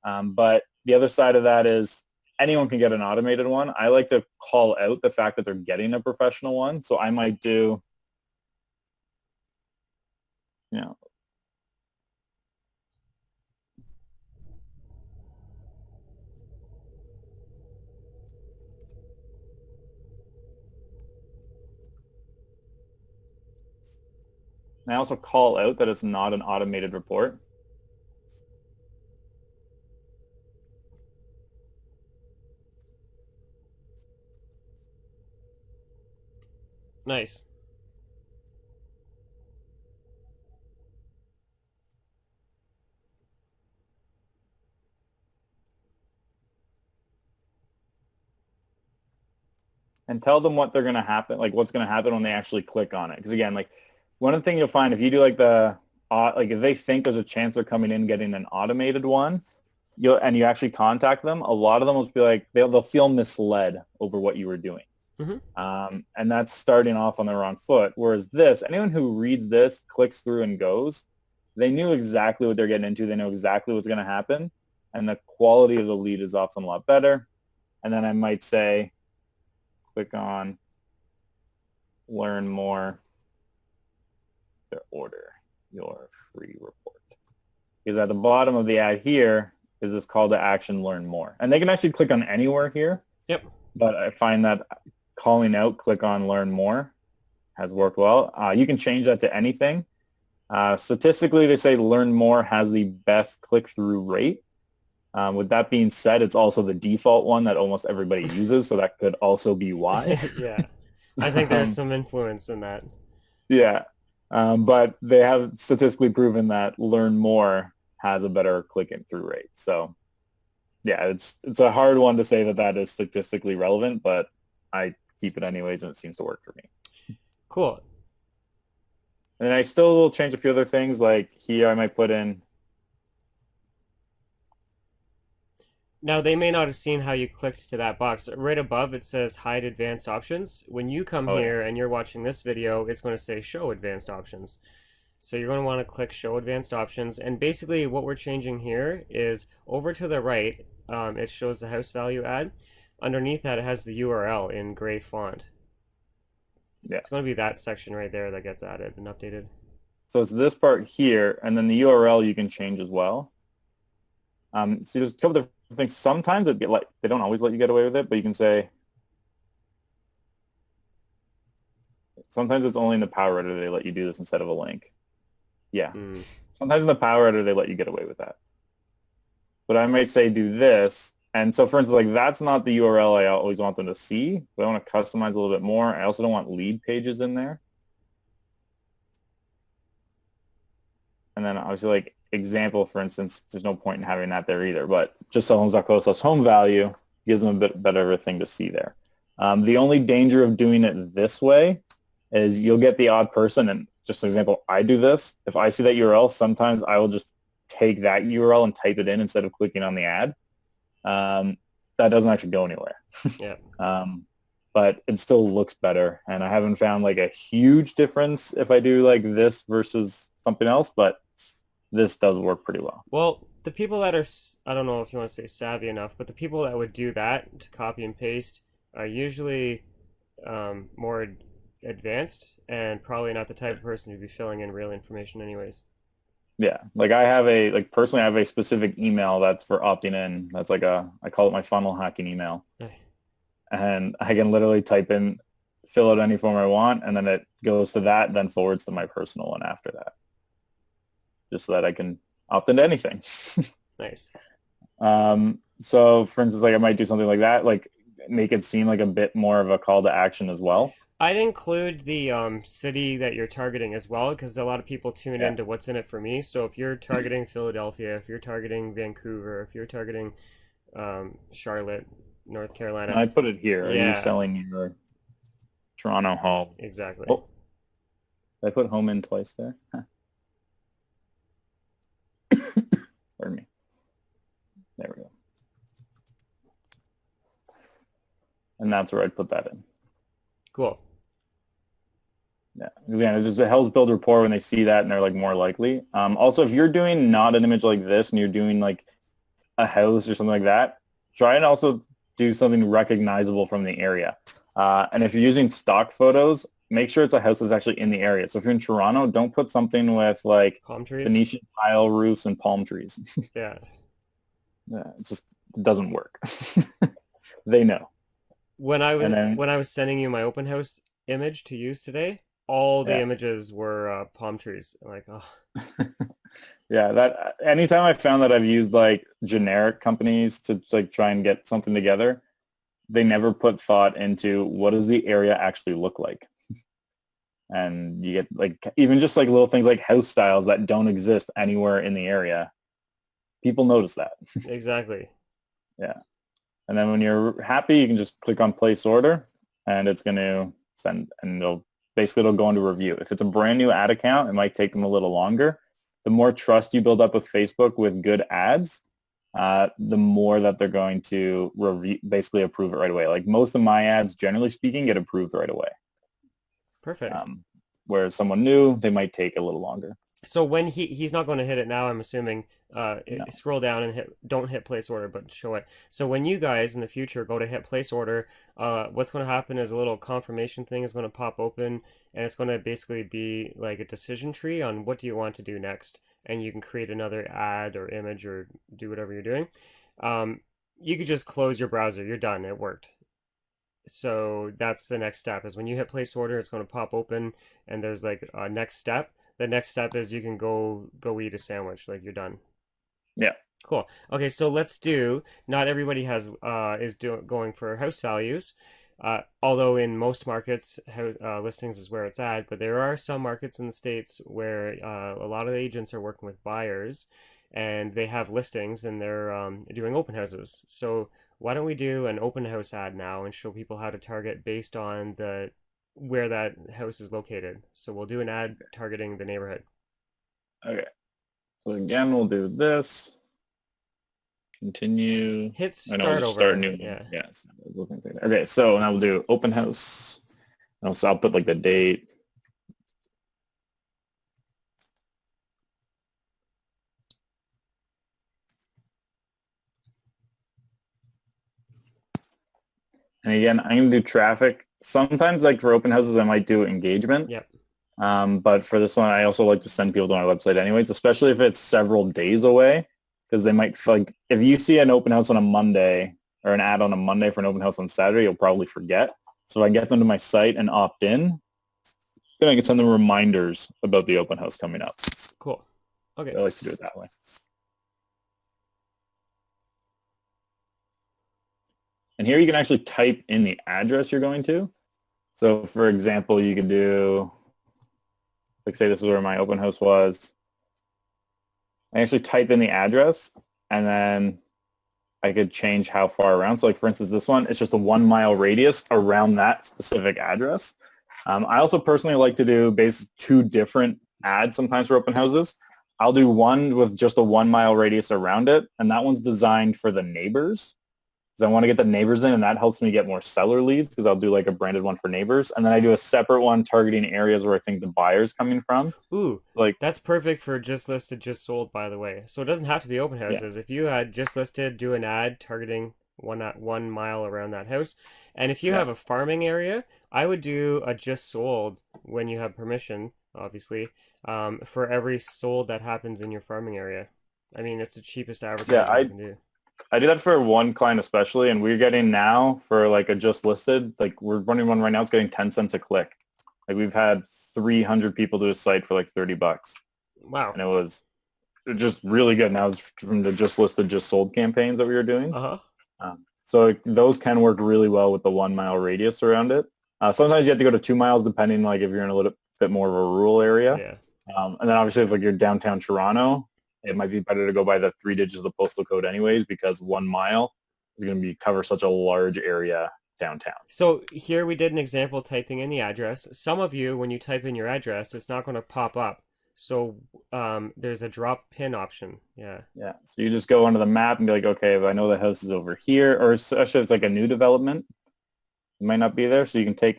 But the other side of that is anyone can get an automated one. I like to call out the fact that they're getting a professional one. So I might do, you know, and I also call out that it's not an automated report. Nice. And tell them what they're going to happen, like what's going to happen when they actually click on it. Because again, like one of the things you'll find if you do like like if they think there's a chance they're coming in getting an automated one, you actually contact them, a lot of them will be like, they'll feel misled over what you were doing. Mm-hmm. And that's starting off on the wrong foot. Whereas anyone who reads this, clicks through and goes, they knew exactly what they're getting into. They know exactly what's going to happen. And the quality of the lead is often a lot better. And then I might say, click on learn more to order your free report. Because at the bottom of the ad here is this call to action, learn more. And they can actually click on anywhere here. Yep. But I find that calling out, click on learn more has worked well. You can change that to anything. Statistically, they say learn more has the best click-through rate. With that being said, it's also the default one that almost everybody uses, so that could also be why. Yeah. I think there's some influence in that. Yeah. But they have statistically proven that learn more has a better click-through rate. So yeah, it's a hard one to say that is statistically relevant, but I keep it anyways, and it seems to work for me. Cool. And then I still will change a few other things, like here I might put in. Now, they may not have seen how you clicked to that box. Right above, it says hide advanced options. When you come Oh, yeah. here and you're watching this video, it's going to say show advanced options. So you're going to want to click show advanced options. And basically what we're changing here is over to the right, it shows the house value ad. Underneath that, it has the URL in gray font. Yeah. It's going to be that section right there that gets added and updated. So it's this part here, and then the URL you can change as well. So there's a couple different things. Sometimes they don't always let you get away with it, but you can say, sometimes it's only in the Power Editor they let you do this instead of a link. Yeah. Sometimes in the Power Editor they let you get away with that. But I might say do this, And so for instance, like that's not the URL I always want them to see, but I want to customize a little bit more. I also don't want lead pages in there. And then obviously like example, for instance, there's no point in having that there either, but just so homes.co/home value gives them a bit better of a thing to see there. The only danger of doing it this way is you'll get the odd person, and just an example, I do this. If I see that URL, sometimes I will just take that URL and type it in instead of clicking on the ad. That doesn't actually go anywhere. Yeah. But it still looks better. And I haven't found like a huge difference if I do like this versus something else, but this does work pretty well. Well, the people that are, I don't know if you want to say savvy enough, but the people that would do that to copy and paste are usually more advanced and probably not the type of person who'd be filling in real information anyways. Yeah. Like I have personally I have a specific email that's for opting in. That's like I call it my funnel hacking email. And I can literally type in, fill out any form I want, and then it goes to that, then forwards to my personal one after that. Just so that I can opt into anything. Nice. So for instance, like I might do something like that, like make it seem like a bit more of a call to action as well. I'd include the city that you're targeting as well, because a lot of people tune Yeah. into what's in it for me. So if you're targeting Philadelphia, if you're targeting Vancouver, if you're targeting Charlotte, North Carolina, I put it here. Are you yeah, selling your Toronto home? exactly. Oh, did I put home in twice there? Huh. Pardon me. There we go. And that's where I'd put that in. Cool. Yeah, again, it helps build rapport when they see that and they're like more likely. Also, if you're doing not an image like this and you're doing like a house or something like that, try and also do something recognizable from the area. And if you're using stock photos, make sure it's a house that's actually in the area. So if you're in Toronto, don't put something with like Palm trees. Venetian tile roofs and palm trees. Yeah. Yeah, it doesn't work. They know. When I was And then when I was sending you my open house image to use today, all the yeah. images were palm trees. I'm like, oh, Yeah, that anytime I found that I've used like generic companies to like try and get something together, they never put thought into what does the area actually look like. And you get like even just like little things like house styles that don't exist anywhere in the area. People notice that. exactly. Yeah. And then when you're happy, you can just click on place order and it's going to send and it'll go into review. If it's a brand new ad account, it might take them a little longer. The more trust you build up with Facebook with good ads, the more that they're going to basically approve it right away. Like most of my ads, generally speaking, get approved right away. Perfect. Whereas someone new, they might take a little longer. So when he's not going to hit it now, I'm assuming. No. Scroll down and don't hit place order, but show it. So when you guys in the future go to hit place order, what's going to happen is a little confirmation thing is going to pop open, and it's going to basically be like a decision tree on what do you want to do next, and you can create another ad or image or do whatever you're doing. You could just close your browser. You're done. It worked. So that's the next step. Is when you hit place order, it's going to pop open, and there's like a next step. The next step is you can go eat a sandwich, like you're done. Yeah. Cool. Okay, so let's do. Not everybody has going for house values, although in most markets, listings is where it's at. But there are some markets in the states where a lot of agents are working with buyers, and they have listings and they're doing open houses. So why don't we do an open house ad now and show people how to target based on the where that house is located. So we'll do an ad targeting the neighborhood. Okay. So again, we'll do this. Continue. Hit I know we'll start just start a over. new one. Yeah. Yeah. Okay. So now we'll do open house. I'll put like the date. And again, I'm going to do traffic. Sometimes like for open houses, I might do engagement. Yep. But for this one, I also like to send people to my website anyways, especially if it's several days away, because they might like if you see an open house on a Monday or an ad on a Monday for an open house on Saturday, you'll probably forget. So if I get them to my site and opt in, then I can send them reminders about the open house coming up. Cool. Okay. I like to do it that way. And here you can actually type in the address you're going to. So for example, you could do, like say this is where my open house was. I actually type in the address and then I could change how far around. So like for instance, this one, it's just a 1 mile radius around that specific address. I also personally like to do two different ads sometimes for open houses. I'll do one with just a 1 mile radius around it. And that one's designed for the neighbors. Because I want to get the neighbors in, and that helps me get more seller leads because I'll do like a branded one for neighbors. And then I do a separate one targeting areas where I think the buyer's coming from. Ooh, Like, that's perfect for just listed, just sold, by the way. So it doesn't have to be open yeah, houses. If you had just listed, do an ad targeting 1 mile around that house. And if you yeah, have a farming area, I would do a just sold when you have permission, obviously, for every sold that happens in your farming area. I mean, it's the cheapest yeah. advertising you can do. I did that for one client especially, and we're getting now for like a just listed, like we're running one right now, it's getting 10 cents a click. Like we've had 300 people do a site for like $30. Wow. And it was just really good. Now it's from the just listed, just sold campaigns that we were doing. Uh-huh. So those can work really well with the 1 mile radius around it. Sometimes you have to go to 2 miles depending like if you're in a little bit more of a rural area. Yeah. And then obviously if like you're downtown Toronto, it might be better to go by the 3 digits of the postal code anyways, because 1 mile is going to be cover such a large area downtown. So here we did an example typing in the address. Some of you, when you type in your address, it's not going to pop up. So there's a drop pin option. Yeah. Yeah. So you just go onto the map and be like, okay, if I know the house is over here, or especially if it's like a new development, it might not be there. So you can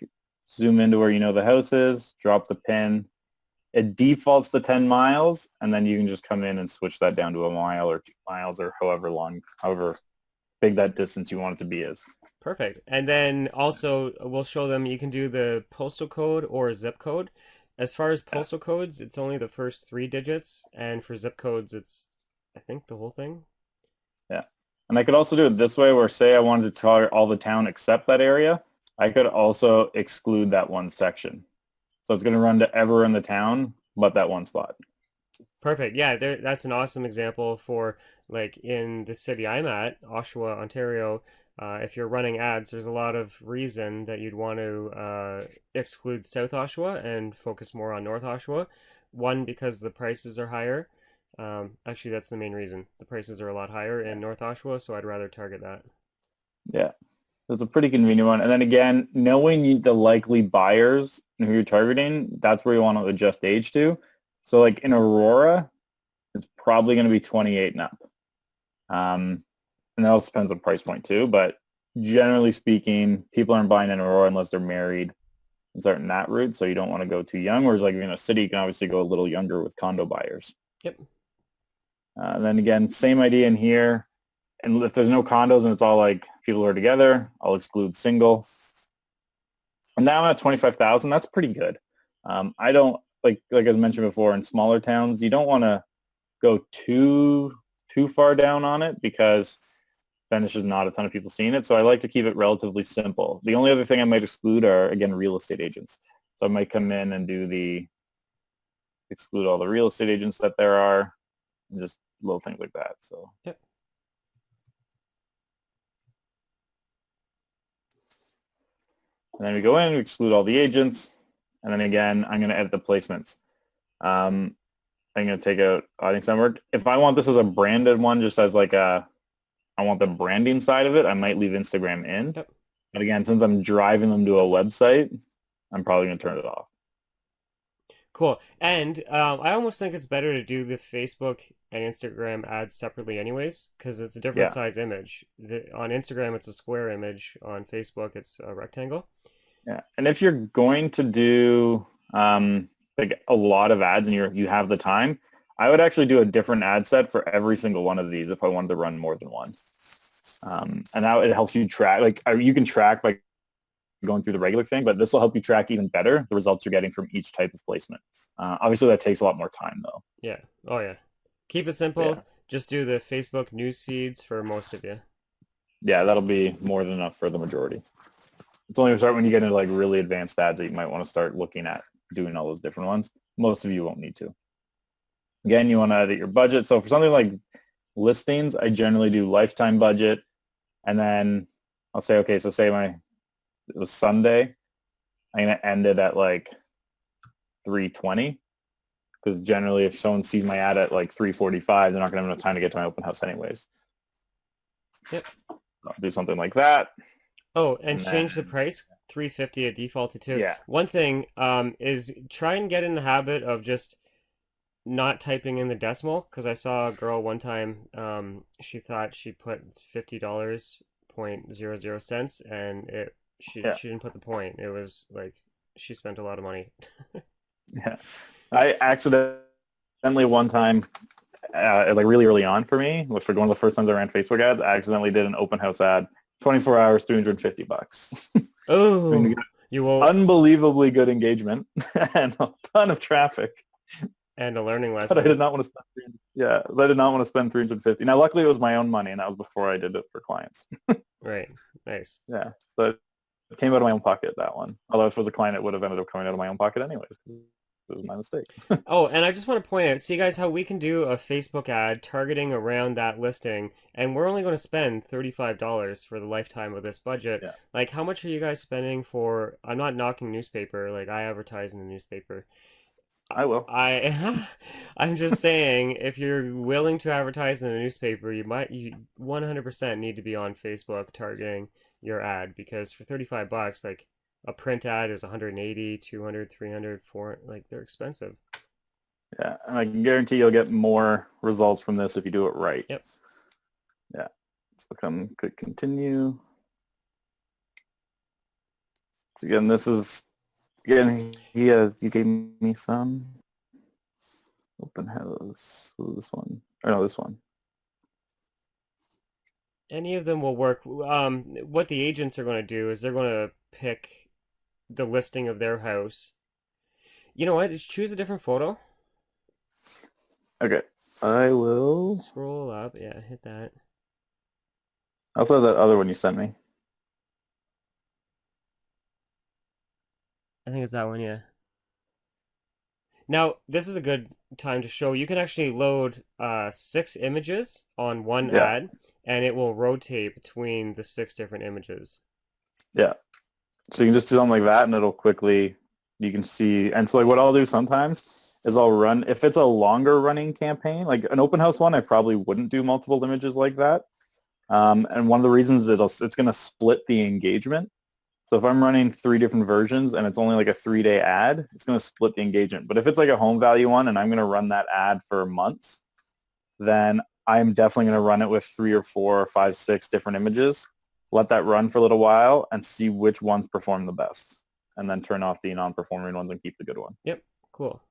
zoom into where you know the house is, drop the pin. It defaults to 10 miles, and then you can just come in and switch that down to a mile or 2 miles or however big that distance you want it to be is. Perfect. And then also we'll show them you can do the postal code or zip code. As far as Yeah. postal codes, it's only the first 3 digits, and for zip codes, it's I think the whole thing. Yeah. And I could also do it this way where say I wanted to target all the town except that area. I could also exclude that one section. So it's going to run to everywhere in the town, but that one spot. Perfect. Yeah, that's an awesome example for like in the city I'm at, Oshawa, Ontario. If you're running ads, there's a lot of reason that you'd want to exclude South Oshawa and focus more on North Oshawa. One, because the prices are higher. Actually, that's the main reason. The prices are a lot higher in North Oshawa, so I'd rather target that. Yeah. So it's a pretty convenient one. And then again, knowing the likely buyers and who you're targeting, that's where you want to adjust age to. So like in Aurora, it's probably going to be 28 and up. And that also depends on price point too. But generally speaking, people aren't buying in Aurora unless they're married and starting that route. So you don't want to go too young. Whereas like in a city, you can obviously go a little younger with condo buyers. Yep. And then again, same idea in here. And if there's no condos and it's all like people who are together, I'll exclude single. And now I'm at 25,000. That's pretty good. I don't like I mentioned before in smaller towns, you don't want to go too far down on it because then it's just not a ton of people seeing it. So I like to keep it relatively simple. The only other thing I might exclude are again real estate agents. So I might come in and exclude all the real estate agents that there are, and just little things like that. So. Yep. And then we go in, we exclude all the agents, and then again, I'm going to edit the placements. I'm going to take out audience network. If I want this as a branded one, just as like I want the branding side of it, I might leave Instagram in. Yep. But again, since I'm driving them to a website, I'm probably going to turn it off. Cool. And I almost think it's better to do the Facebook and Instagram ads separately anyways, because it's a different size image. On Instagram, it's a square image. On Facebook, it's a rectangle. Yeah. And if you're going to do like a lot of ads and you have the time, I would actually do a different ad set for every single one of these if I wanted to run more than one. And that it helps you track, like you can track by going through the regular thing, but this will help you track even better the results you're getting from each type of placement. Obviously, that takes a lot more time, though. Yeah. Oh, yeah. Keep it simple. Yeah. Just do the Facebook news feeds for most of you. Yeah, that'll be more than enough for the majority. It's only start when you get into like really advanced ads that you might want to start looking at doing all those different ones. Most of you won't need to. Again, you want to edit your budget. So for something like listings, I generally do lifetime budget, and then I'll say, okay, so say it was Sunday. I'm gonna end it at like 3:20 because generally, if someone sees my ad at like 3:45, they're not gonna have enough time to get to my open house anyways. Yep. I'll do something like that. Oh, and And change the then, price. 350 at defaulted too. yeah, One thing is try and get in the habit of just not typing in the decimal because I saw a girl one time she thought she put $50.00 and yeah, she didn't put the point. It was like she spent a lot of money. yeah. I accidentally one time, like really early on for me, which for one of the first times I ran Facebook ads, I accidentally did an open house ad, 24 hours, $350. I mean, Oh, you will. unbelievably good engagement and a ton of traffic. And a learning But I lesson. did not want to spend 300, yeah, I did not want to spend 350. Now, luckily, it was my own money, and that was before I did it for clients. Right. Nice. Yeah, so it came out of my own pocket, that one. Although if it was a client, it would have ended up coming out of my own pocket anyways. It was my mistake. Oh, and I just want to point out, see guys, how we can do a Facebook ad targeting around that listing, and we're only going to spend $35 for the lifetime of this budget. Yeah, Like, how much are you guys spending for? I'm not knocking newspaper, like I advertise in the newspaper. I will. I'm just saying, if you're willing to advertise in the newspaper, you 100% need to be on Facebook targeting your ad because for 35 bucks, like a print ad is 180, 200, 300, 400, like they're expensive. Yeah, and I can guarantee you'll get more results from this if you do it right. Yep. Yeah. So click continue. So again, this is you gave me some open house. This one. Or no, this one. Any of them will work. What the agents are going to do is they're going to pick the listing of their house. You know what? Just choose a different photo. Okay. I will. Scroll up. Yeah, hit that. I also have that other one you sent me. I think it's that one, yeah. Now, this is a good time to show you can actually load 6 images on one Yeah. ad, and it will rotate between the 6 different images. Yeah. So you can just do something like that and it'll quickly, you can see. And so like what I'll do sometimes is I'll run, if it's a longer running campaign, like an open house one, I probably wouldn't do multiple images like that. And one of the reasons it's going to split the engagement. So if I'm running 3 different versions and it's only like a 3-day ad, it's going to split the engagement. But if it's like a home value one and I'm going to run that ad for months, then I'm definitely going to run it with 3 or 4 or 5, 6 different images. Let that run for a little while and see which ones perform the best. And then turn off the non-performing ones and keep the good one. Yep, cool.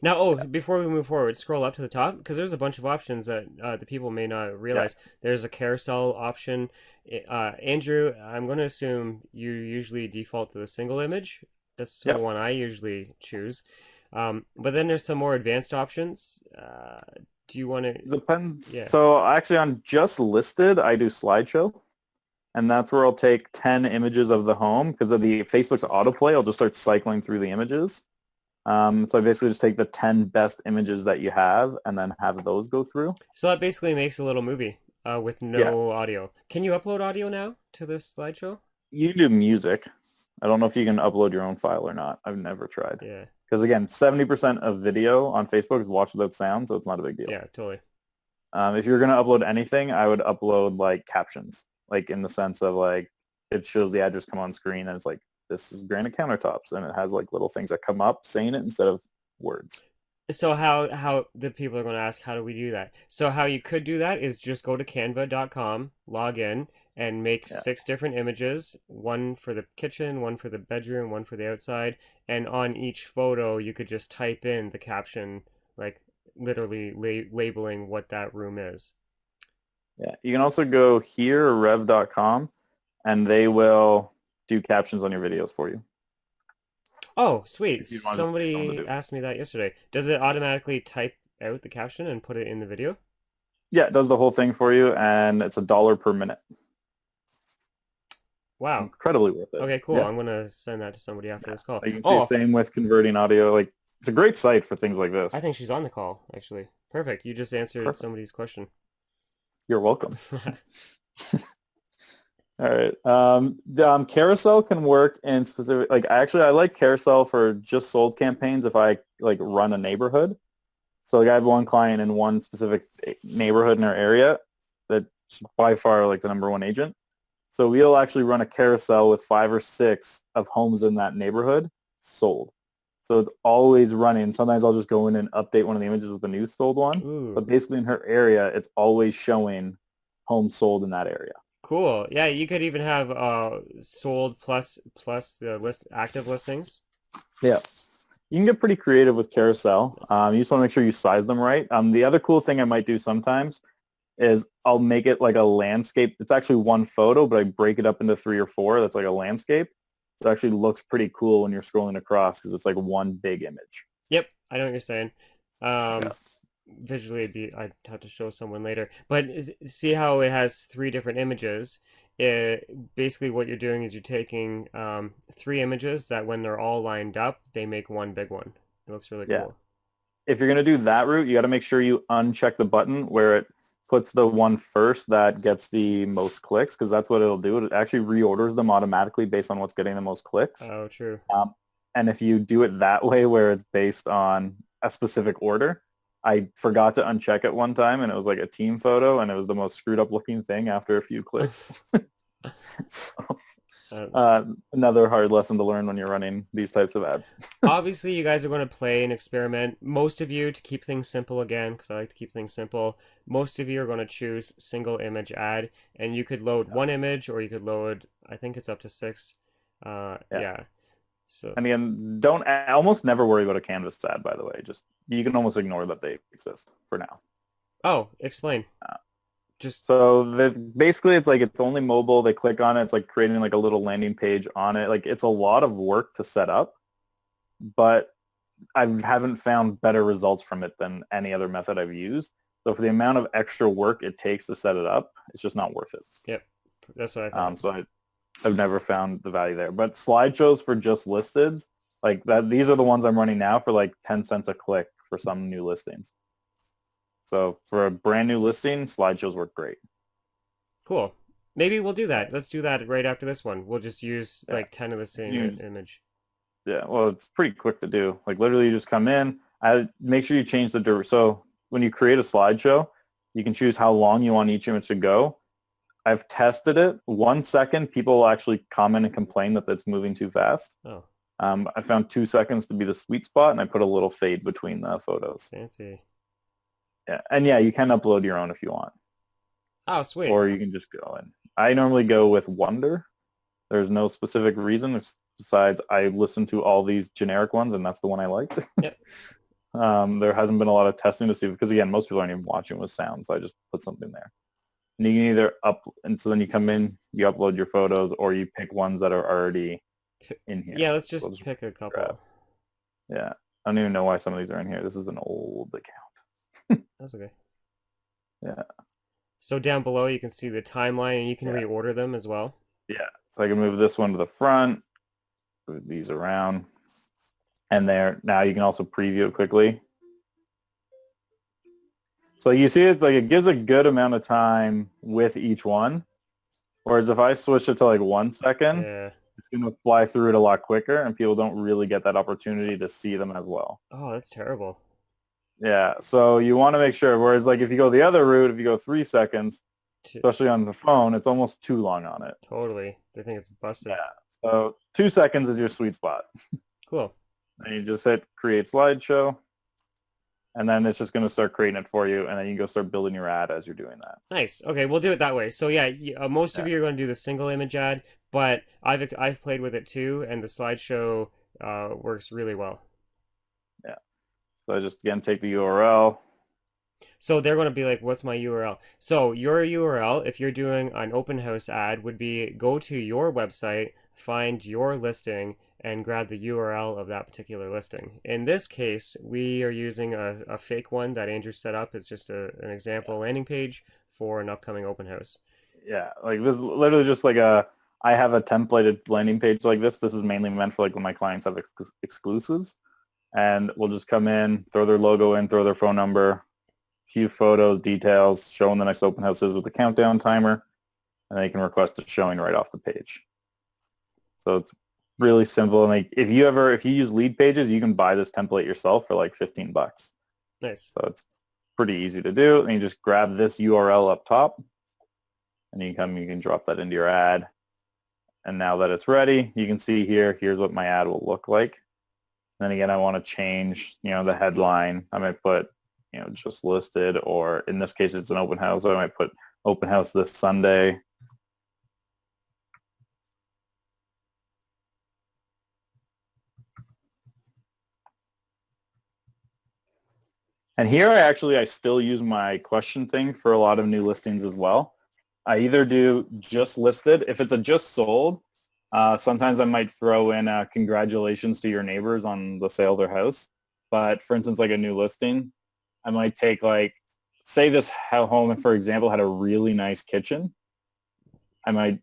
Now, before we move forward, scroll up to the top because there's a bunch of options that the people may not Yeah. realize. There's a carousel option. Andrew, I'm going to assume you usually default to the single image. That's the Yep. one I usually choose. But then there's some more advanced options. Do you want to? Depends. Yeah. So actually on just listed, I do slideshow. And that's where I'll take 10 images of the home because of the Facebook's autoplay. I'll just start cycling through the images. So I basically just take the 10 best images that you have and then have those go through. So that basically makes a little movie with Yeah. no audio. Can you upload audio now to this slideshow? You do music. I don't know if you can upload your own file or not. I've never tried. Yeah. Because again, 70% of video on Facebook is watched without sound, so it's not a big deal. Yeah, totally. If you're going to upload anything, I would upload like captions, like in the sense of like it shows the address come on screen and it's like, this is granite countertops, and it has like little things that come up saying it instead of words. So how the people are going to ask, how do we do that? So how you could do that is just go to canva.com, log in, and make Yeah. 6 different images, one for the kitchen, one for the bedroom, one for the outside, and on each photo you could just type in the caption, like literally labeling what that room is. Yeah. You can also go here, rev.com, and they will do captions on your videos for you. Oh, sweet. If you want someone to Somebody do it. asked me that yesterday. Does it automatically type out the caption and put it in the video? Yeah, it does the whole thing for you, and it's $1 per minute. Wow. Incredibly worth it. Okay, cool. Yeah. I'm gonna send that to somebody after this call. You can see same with converting audio. Like it's a great site for things like this. I think she's on the call, actually. Perfect. You just answered Perfect. somebody's question. You're welcome. All right. Carousel can work in specific, like actually I like carousel for just sold campaigns if I like run a neighborhood. So like I have one client in one specific neighborhood in our area that's by far like the number one agent. So we'll actually run a carousel with 5 or 6 of homes in that neighborhood sold. So it's always running. Sometimes I'll just go in and update one of the images with a new sold one. Ooh, But basically in her area, it's always showing homes sold in that area. cool. Yeah, you could even have sold plus the list active listings. Yeah. You can get pretty creative with carousel. You just want to make sure you size them right. The other cool thing I might do sometimes is I'll make it like a landscape. It's actually one photo, but I break it up into 3 or 4. That's like a landscape. It actually looks pretty cool when you're scrolling across because it's like one big image. Yep, I know what you're saying. Yeah. Um, visually, I'd have to show someone later. But see how it has three different images. Basically, what you're doing is you're taking three images that, when they're all lined up, they make one big one. It looks really Yeah. cool. If you're going to do that route, you got to make sure you uncheck the button where it puts the one first that gets the most clicks because that's what it'll do. It actually reorders them automatically based on what's getting the most clicks. Oh, true. And if you do it that way where it's based on a specific order, I forgot to uncheck it one time and it was like a team photo and it was the most screwed up looking thing after a few clicks. So, Uh, another hard lesson to learn when you're running these types of ads. Obviously, you guys are going to play and experiment. Most of you, to keep things simple again, because I like to keep things simple, most of you are going to choose single image ad, and you could load one image or you could load, I think it's up to 6. Yeah. Yeah. So, And again, don't almost never worry about a canvas ad, by the way. Just you can almost ignore that they exist for now. oh, explain. Uh, Just, so basically it's like it's only mobile. They click on it. It's like creating like a little landing page on it. Like it's a lot of work to set up, but I haven't found better results from it than any other method I've used. So for the amount of extra work it takes to set it up, it's just not worth it. yep, that's what I thought. I've never found the value there. But slideshows for just listeds, like that, these are the ones I'm running now for like 10 cents a click for some new listings. So for a brand new listing, slideshows work great. Cool. Maybe we'll do Yeah. that. Let's do that right after this one. We'll just use Yeah. like 10 of the same You, image. yeah. Well, it's pretty quick to do. Like literally you just come in, make sure you change the so when you create a slideshow, you can choose how long you want each image to go. I've tested it. 1 second, people will actually comment and complain that it's moving too fast. Oh, I found 2 seconds to be the sweet spot, and I put a little fade between the photos. fancy. Yeah, and yeah, you can upload your own if you want, Oh, sweet. or you can just go in. I normally go with Wonder. There's no specific reason besides I listen to all these generic ones, and that's the one I liked. Yep. There hasn't been a lot of testing to see because again, most people aren't even watching with sound, so I just put something there. And you can either and so then you come in, you upload your photos, or you pick ones that are already in here. Yeah, let's So just I'll just pick a grab. couple. Yeah, I don't even know why some of these are in here. This is an old account. That's okay. Yeah, So down below you can see the timeline and you can yeah, reorder them as well. yeah. So I can move this one to the front, move these around, and there. Now you can also preview it quickly. So you see it's like it gives a good amount of time with each one. Whereas if I switch it to like 1 second, Yeah. it's going to fly through it a lot quicker and people don't really get that opportunity to see them as well. Oh, that's terrible. Yeah, so you want to make sure. Whereas like if you go the other route, if you go 3 seconds, T especially on the phone, it's almost too long on it. Totally. They think it's busted. Yeah, so 2 seconds is your sweet spot. Cool. And you just hit create slideshow, and then it's just going to start creating it for you, and then you can go start building your ad as you're doing that. Nice. Okay, we'll do it that way. So yeah, most of Yeah, you are going to do the single image ad, but I've played with it too, and the slideshow works really well. yeah. So I just again take the URL. So they're going to be like, what's my URL? So your URL, if you're doing an open house ad, would be go to your website, find your listing, and grab the URL of that particular listing. In this case, we are using a fake one that Andrew set up. It's just an example landing page for an upcoming open house. Yeah, like this is literally just like I have a templated landing page like this. This is mainly meant for like when my clients have exclusives, and we'll just come in, throw their logo in, throw their phone number, few photos, details, showing the next open house is with the countdown timer, and then you can request a showing right off the page. So it's really simple. And like if you use lead pages, you can buy this template yourself for like 15 bucks. Nice. So it's pretty easy to do. And you just grab this URL up top, and you can drop that into your ad. And now that it's ready, you can see here's what my ad will look like. And then again, I want to change, the headline. I might put, just listed, or in this case, it's an open house. So I might put open house this Sunday. And here I still use my question thing for a lot of new listings as well. I either do just listed. If it's a just sold, sometimes I might throw in congratulations to your neighbors on the sale of their house. But for instance, like a new listing, I might take say this home, for example, had a really nice kitchen. I might,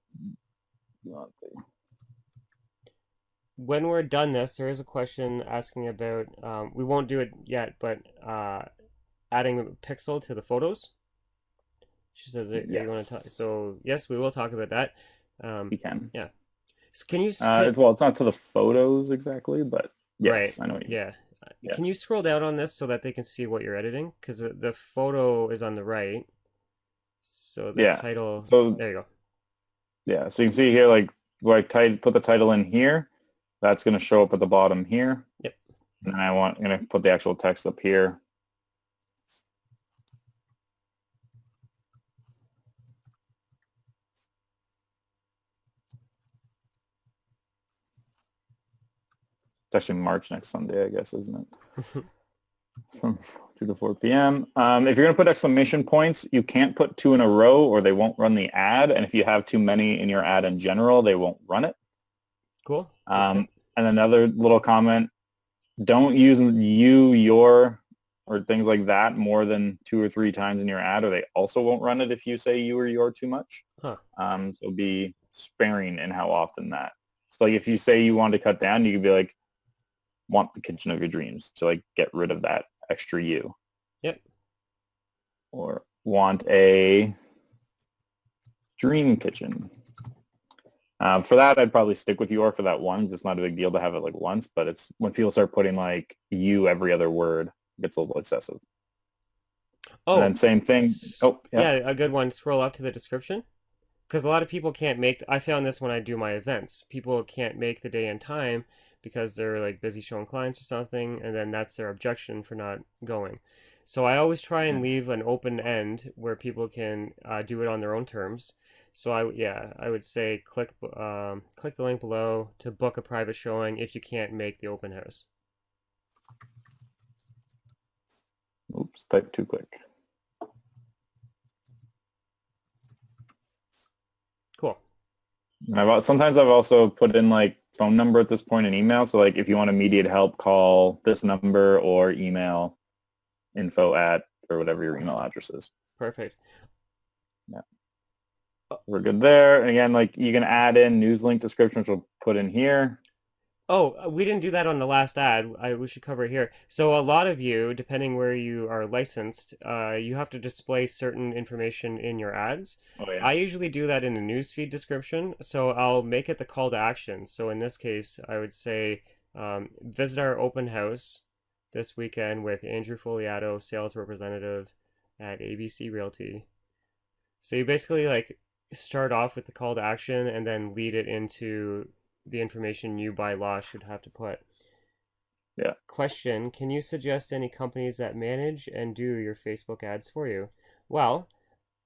When we're done this, there is a question asking about, we won't do it yet, but adding a pixel to the photos. She says, "Are you want to talk?" So yes, we will talk about that. You can. Yeah. So can you? Well, it's not to the photos exactly, but yes, right. I know what you mean. Yeah. Can you scroll down on this so that they can see what you're editing? Because the photo is on the right. So the title. So there you go. Yeah. So you can see here, where I put the title in here, that's going to show up at the bottom here. Yep. And then I'm going to put the actual text up here. It's actually March next Sunday, I guess, isn't it? From 2 to 4 p.m. If you're going to put exclamation points, you can't put 2 in a row or they won't run the ad. And if you have too many in your ad in general, they won't run it. Cool. And another little comment, don't use you, your, or things like that more than 2 or 3 times in your ad, or they also won't run it if you say you or your too much. Huh. So be sparing in how often that. So if you say you want to cut down, you could be like, want the kitchen of your dreams, to get rid of that extra you. Yep. Or want a dream kitchen. For that, I'd probably stick with your for that one. It's not a big deal to have it once, but it's when people start putting you every other word, it gets a little excessive. Oh, and then same thing. Oh, yeah, a good one. Scroll up to the description. Because a lot of people can't make, I found this when I do my events. People can't make the day and time because they're busy showing clients or something, and then that's their objection for not going. So I always try and leave an open end where people can do it on their own terms. So I would say click the link below to book a private showing if you can't make the open house. Oops, type too quick. Cool. Sometimes I've also put in phone number at this point and email. So if you want immediate help, call this number or email info at or whatever your email address is. Perfect. Yeah. We're good there. And again, you can add in news link description, which we'll put in here. Oh, we didn't do that on the last ad. We should cover it here. So a lot of you, depending where you are licensed, you have to display certain information in your ads. Oh, yeah. I usually do that in the newsfeed description, so I'll make it the call to action. So in this case, I would say, visit our open house this weekend with Andrew Foliato, sales representative at ABC Realty. So you basically start off with the call to action and then lead it into the information you by law should have to put. Yeah. Question, can you suggest any companies that manage and do your Facebook ads for you? Well,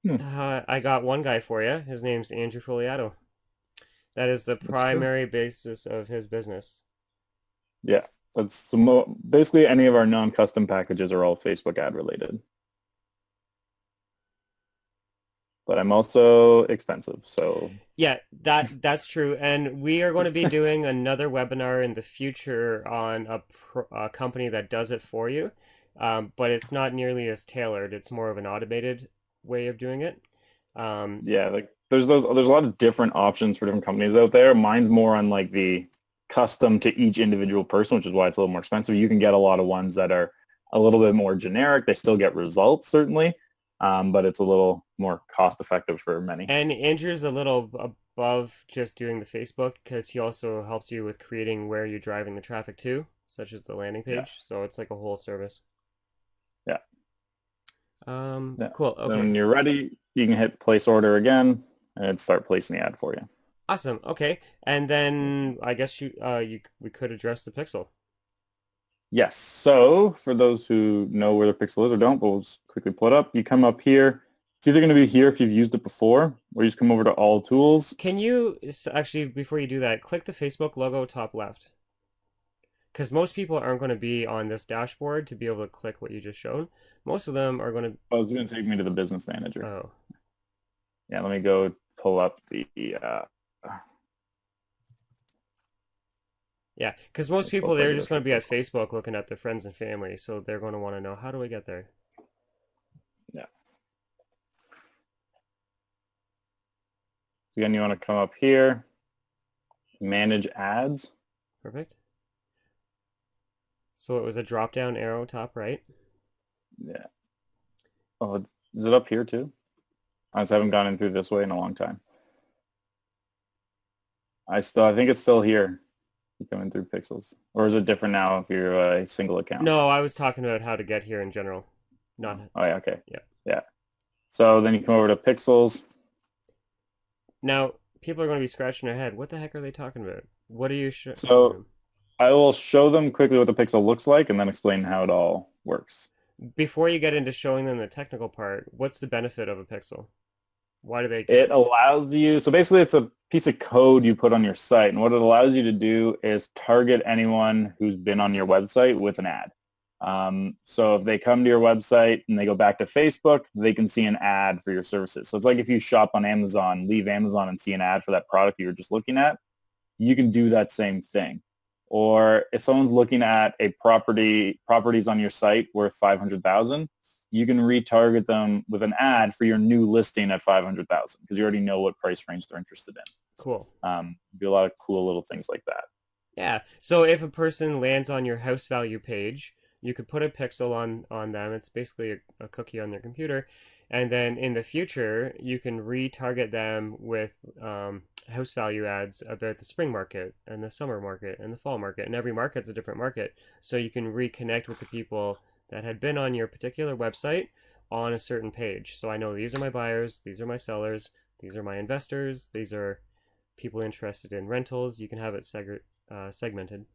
I got one guy for you. His name's Andrew Foliato. That is the primary basis of his business. Yeah. That's basically any of our non-custom packages are all Facebook ad related. But I'm also expensive, so yeah, that's true. And we are going to be doing another webinar in the future on a company that does it for you, but it's not nearly as tailored. It's more of an automated way of doing it. Yeah, there's a lot of different options for different companies out there. Mine's more on the custom to each individual person, which is why it's a little more expensive. You can get a lot of ones that are a little bit more generic. They still get results certainly. But it's a little more cost effective for many. And Andrew's a little above just doing the Facebook because he also helps you with creating where you're driving the traffic to, such as the landing Yeah. page. So it's like a whole service. Yeah. Yeah. Cool. Then Okay. when you're ready, you can hit place order again and start placing the ad for you. Awesome. Okay. And then I guess we could address the pixel. Yes. So for those who know where the pixel is or don't, but we'll just quickly pull it up. You come up here. It's either going to be here if you've used it before, or you just come over to all tools. Can you actually, before you do that, click the Facebook logo top left? Because most people aren't going to be on this dashboard to be able to click what you just showed. Most of them are going to. Oh, it's going to take me to the business manager. Oh. Yeah, let me go pull up the. Yeah, because most people, they're just going to be at Facebook looking at their friends and family, so they're going to want to know, how do I get there? Yeah. Again, you want to come up here, manage ads. Perfect. So it was a drop-down arrow top right. Yeah. Oh, is it up here too? I just haven't gone in through this way in a long time. I think it's still here. You come in through pixels, or is it different now if you're a single account? No, I was talking about how to get here in general, not. Oh yeah, okay. Yeah. Yeah. So then you come over to pixels. Now people are going to be scratching their head. What the heck are they talking about? What are you showing? So I will show them quickly what the pixel looks like, and then explain how it all works. Before you get into showing them the technical part, what's the benefit of a pixel? Why do they? It allows you, so basically it's a piece of code you put on your site, and what it allows you to do is target anyone who's been on your website with an ad. So if they come to your website and they go back to Facebook, they can see an ad for your services. So it's like if you shop on Amazon, leave Amazon and see an ad for that product you were just looking at, you can do that same thing. Or if someone's looking at a properties on your site worth 500,000, you can retarget them with an ad for your new listing at 500,000 because you already know what price range they're interested in. Cool. Do a lot of cool little things like that. Yeah. So if a person lands on your house value page, you could put a pixel on them. It's basically a cookie on their computer. And then in the future, you can retarget them with house value ads about the spring market and the summer market and the fall market. And every market's a different market. So you can reconnect with the people that had been on your particular website on a certain page. So I know these are my buyers, these are my sellers, these are my investors, these are people interested in rentals. You can have it segmented.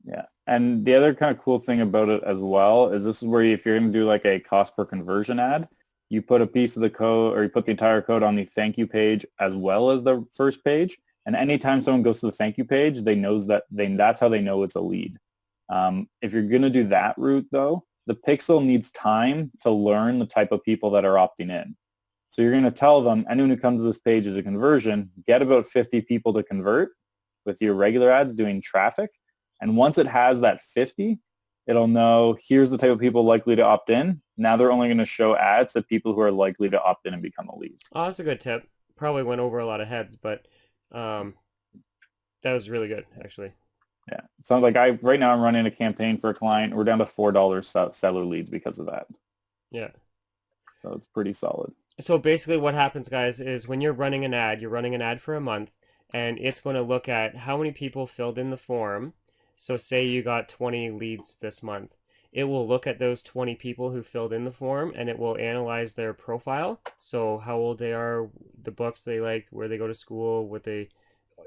Yeah. And the other kind of cool thing about it as well is this is where if you're going to do like a cost per conversion ad, you put a piece of the code or you put the entire code on the thank you page as well as the first page. And anytime someone goes to the thank you page, that's how they know it's a lead. If you're going to do that route, though, the pixel needs time to learn the type of people that are opting in. So you're going to tell them, anyone who comes to this page is a conversion, get about 50 people to convert with your regular ads doing traffic. And once it has that 50, it'll know here's the type of people likely to opt in. Now they're only going to show ads to people who are likely to opt in and become a lead. Oh, that's a good tip. Probably went over a lot of heads, but that was really good, actually. Yeah. It sounds like right now I'm running a campaign for a client. We're down to $4 seller leads because of that. Yeah. So it's pretty solid. So basically what happens, guys, is when you're running an ad for a month, and it's going to look at how many people filled in the form. So say you got 20 leads this month. It will look at those 20 people who filled in the form, and it will analyze their profile. So how old they are, the books they like, where they go to school, what they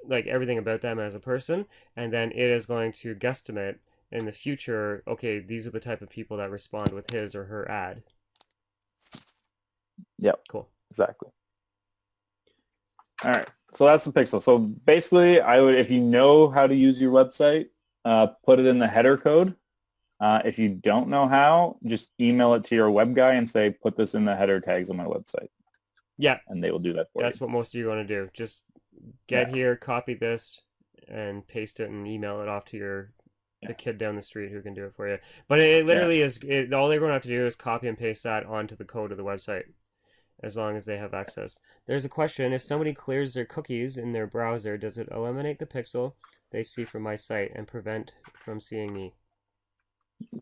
like, everything about them as a person. And then it is going to guesstimate in the future, okay, these are the type of people that respond with his or her ad. Yep. Cool. Exactly. All right. So that's the pixel. So basically, I would, if you know how to use your website, put it in the header code. If you don't know how, just email it to your web guy and say, put this in the header tags on my website. Yeah. And they will do that for you. That's what most of you are going to do. Just get here, copy this, and paste it and email it off to the kid down the street who can do it for you. But it literally is, all they're going to have to do is copy and paste that onto the code of the website, as long as they have access. There's a question, if somebody clears their cookies in their browser, does it eliminate the pixel they see from my site and prevent from seeing me?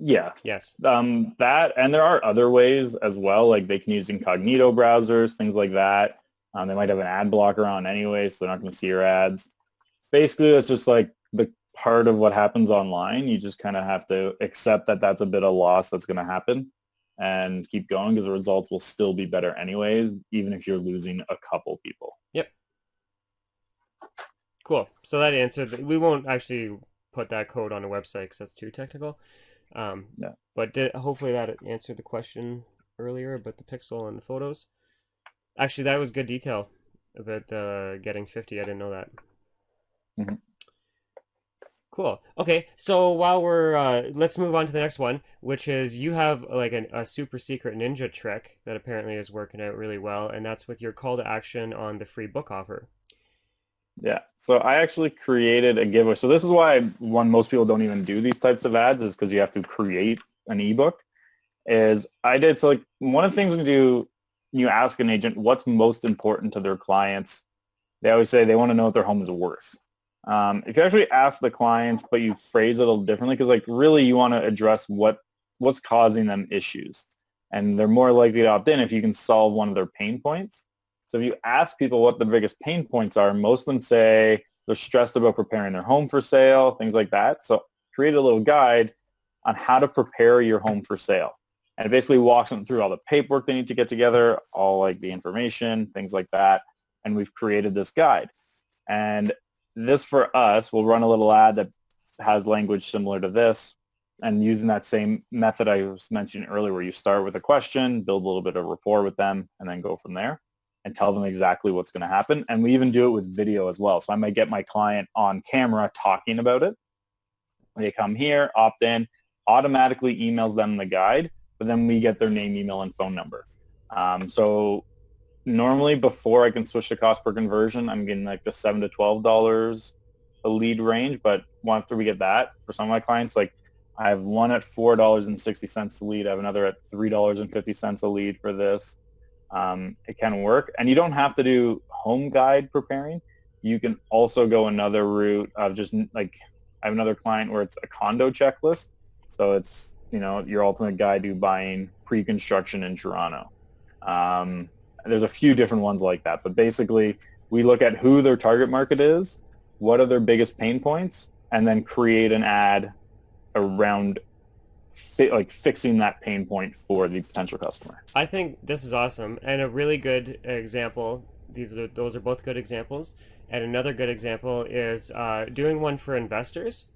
Yeah. Yes. That, and there are other ways as well, like they can use incognito browsers, things like that. They might have an ad blocker on anyway, so they're not going to see your ads. Basically, it's just like the part of what happens online. You just kind of have to accept that that's a bit of loss that's going to happen and keep going because the results will still be better anyways, even if you're losing a couple people. Yep. Cool. So that answered. We won't actually put that code on a website because that's too technical. Yeah. But hopefully that answered the question earlier about the pixel and the photos. Actually, that was good detail about getting 50. I didn't know that. Mm-hmm. Cool. Okay, so while we're let's move on to the next one, which is you have like a super secret ninja trick that apparently is working out really well, and that's with your call to action on the free book offer. Yeah. So I actually created a giveaway. So this is why one most people don't even do these types of ads is because you have to create an ebook. Is I did so like one of the things we do, you ask an agent what's most important to their clients. They always say they want to know what their home is worth. If you actually ask the clients, but you phrase it a little differently, because like really you want to address what's causing them issues, and they're more likely to opt in if you can solve one of their pain points. So if you ask people what the biggest pain points are, most of them say they're stressed about preparing their home for sale, things like that. So create a little guide on how to prepare your home for sale. And it basically walks them through all the paperwork they need to get together, all like the information, things like that. And we've created this guide. And this for us, we'll run a little ad that has language similar to this and using that same method I was mentioning earlier where you start with a question, build a little bit of rapport with them, and then go from there and tell them exactly what's going to happen. And we even do it with video as well. So I might get my client on camera talking about it. They come here, opt in, automatically emails them the guide, but then we get their name, email, and phone number. So normally before I can switch to cost per conversion, I'm getting like the $7 to $12 a lead range. But after we get that, for some of my clients, like I have one at $4.60 a lead. I have another at $3.50 a lead for this. It can work. And you don't have to do home guide preparing. You can also go another route of just like I have another client where it's a condo checklist. So it's, your ultimate guide to buying pre-construction in Toronto. There's a few different ones like that, but basically we look at who their target market is, what are their biggest pain points, and then create an ad around fixing that pain point for the potential customer. I think this is awesome and a really good example. Those are both good examples. And another good example is doing one for investors,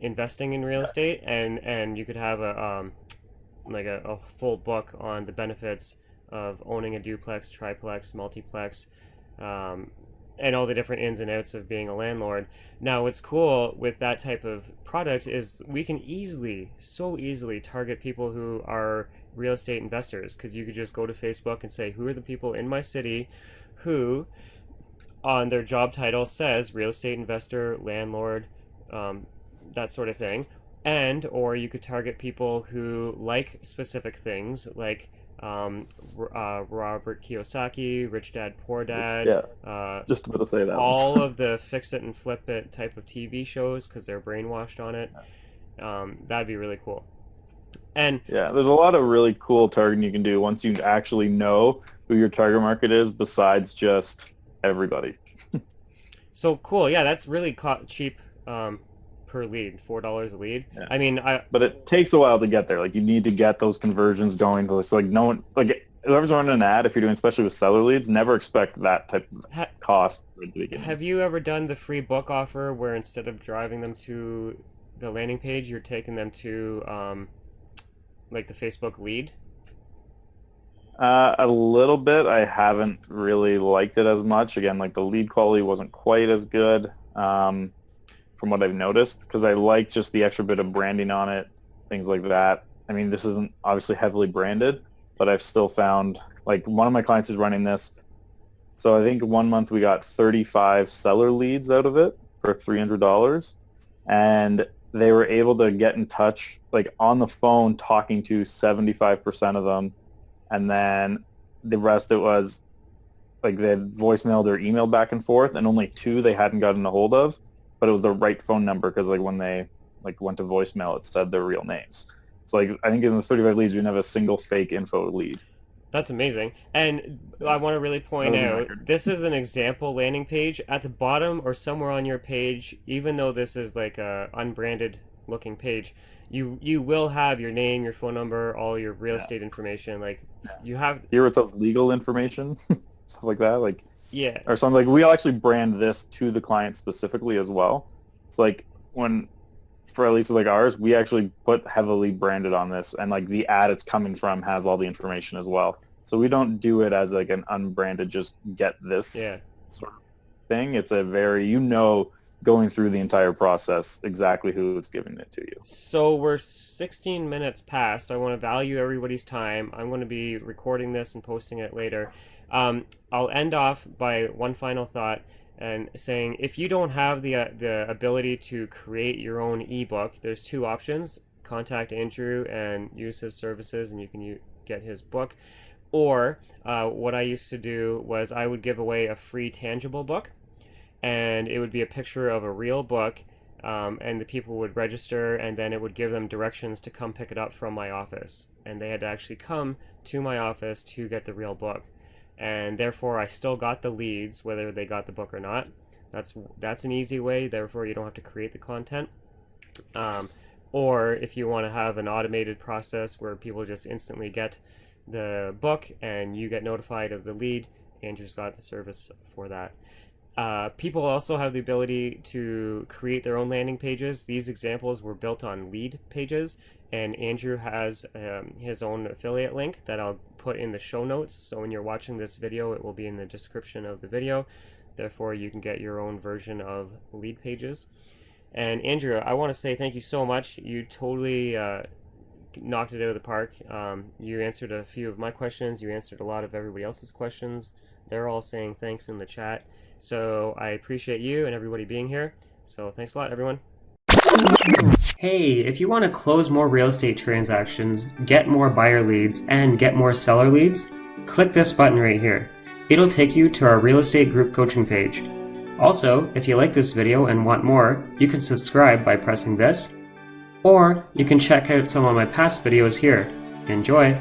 investing in real estate, and you could have a full book on the benefits of owning a duplex, triplex, multiplex, and all the different ins and outs of being a landlord. Now, what's cool with that type of product is we can so easily target people who are real estate investors because you could just go to Facebook and say, who are the people in my city who on their job title says real estate investor, landlord, that sort of thing. Or you could target people who like specific things like Robert Kiyosaki, Rich Dad Poor Dad. Yeah, just about to say that. All of the fix it and flip it type of TV shows because they're brainwashed on it. That'd be really cool. And yeah, there's a lot of really cool targeting you can do once you actually know who your target market is besides just everybody. So cool. Yeah, that's really cheap per lead, $4 a lead. Yeah. I mean, but it takes a while to get there. Like you need to get those conversions going. So like no one, like whoever's running an ad, if you're doing especially with seller leads, never expect that type of cost at the beginning. Have you ever done the free book offer where instead of driving them to the landing page, you're taking them to like the Facebook lead? A little bit. I haven't really liked it as much. Again, like the lead quality wasn't quite as good from what I've noticed because I like just the extra bit of branding on it, things like that. I mean, this isn't obviously heavily branded, but I've still found like one of my clients is running this. So I think 1 month we got 35 seller leads out of it for $300. And they were able to get in touch like on the phone talking to 75% of them. And then the rest, it was like they had voicemailed or emailed back and forth, and only 2 they hadn't gotten a hold of, but it was the right phone number because like when they like went to voicemail, it said their real names. So like I think in the 35 leads, you didn't have a single fake info lead. That's amazing. And I want to really point That was a out, record. this is an example landing page. At the bottom or somewhere on your page, even though this is like a unbranded looking page, you will have your name, your phone number, all your real Yeah. estate information. Like Yeah. you have, Here it says legal information, stuff like that, like yeah, or something. Like we'll actually brand this to the client specifically as well. So like when for at least like ours, we actually put heavily branded on this, and like the ad it's coming from has all the information as well. So we don't do it as like an unbranded just get this yeah. sort of thing. It's a very going through the entire process exactly who is giving it to you. So we're 16 minutes past. I want to value everybody's time. I'm going to be recording this and posting it later. I'll end off by one final thought and saying, if you don't have the ability to create your own ebook, there's two options. Contact Andrew and use his services, and you can get his book. Or what I used to do was I would give away a free tangible book, and it would be a picture of a real book, and the people would register, and then it would give them directions to come pick it up from my office, and they had to actually come to my office to get the real book, and therefore I still got the leads whether they got the book or not. That's an easy way, therefore you don't have to create the content. Or if you want to have an automated process where people just instantly get the book and you get notified of the lead, Andrew's got the service for that. People also have the ability to create their own landing pages. These examples were built on lead pages, and Andrew has his own affiliate link that I'll put in the show notes. So when you're watching this video, it will be in the description of the video. Therefore, you can get your own version of lead pages. And Andrew, I want to say thank you so much. You totally knocked it out of the park. You answered a few of my questions. You answered a lot of everybody else's questions. They're all saying thanks in the chat. So I appreciate you and everybody being here. So thanks a lot, everyone. Hey, if you want to close more real estate transactions, get more buyer leads, and get more seller leads, click this button right here. It'll take you to our real estate group coaching page. Also, if you like this video and want more, you can subscribe by pressing this, or you can check out some of my past videos here. Enjoy!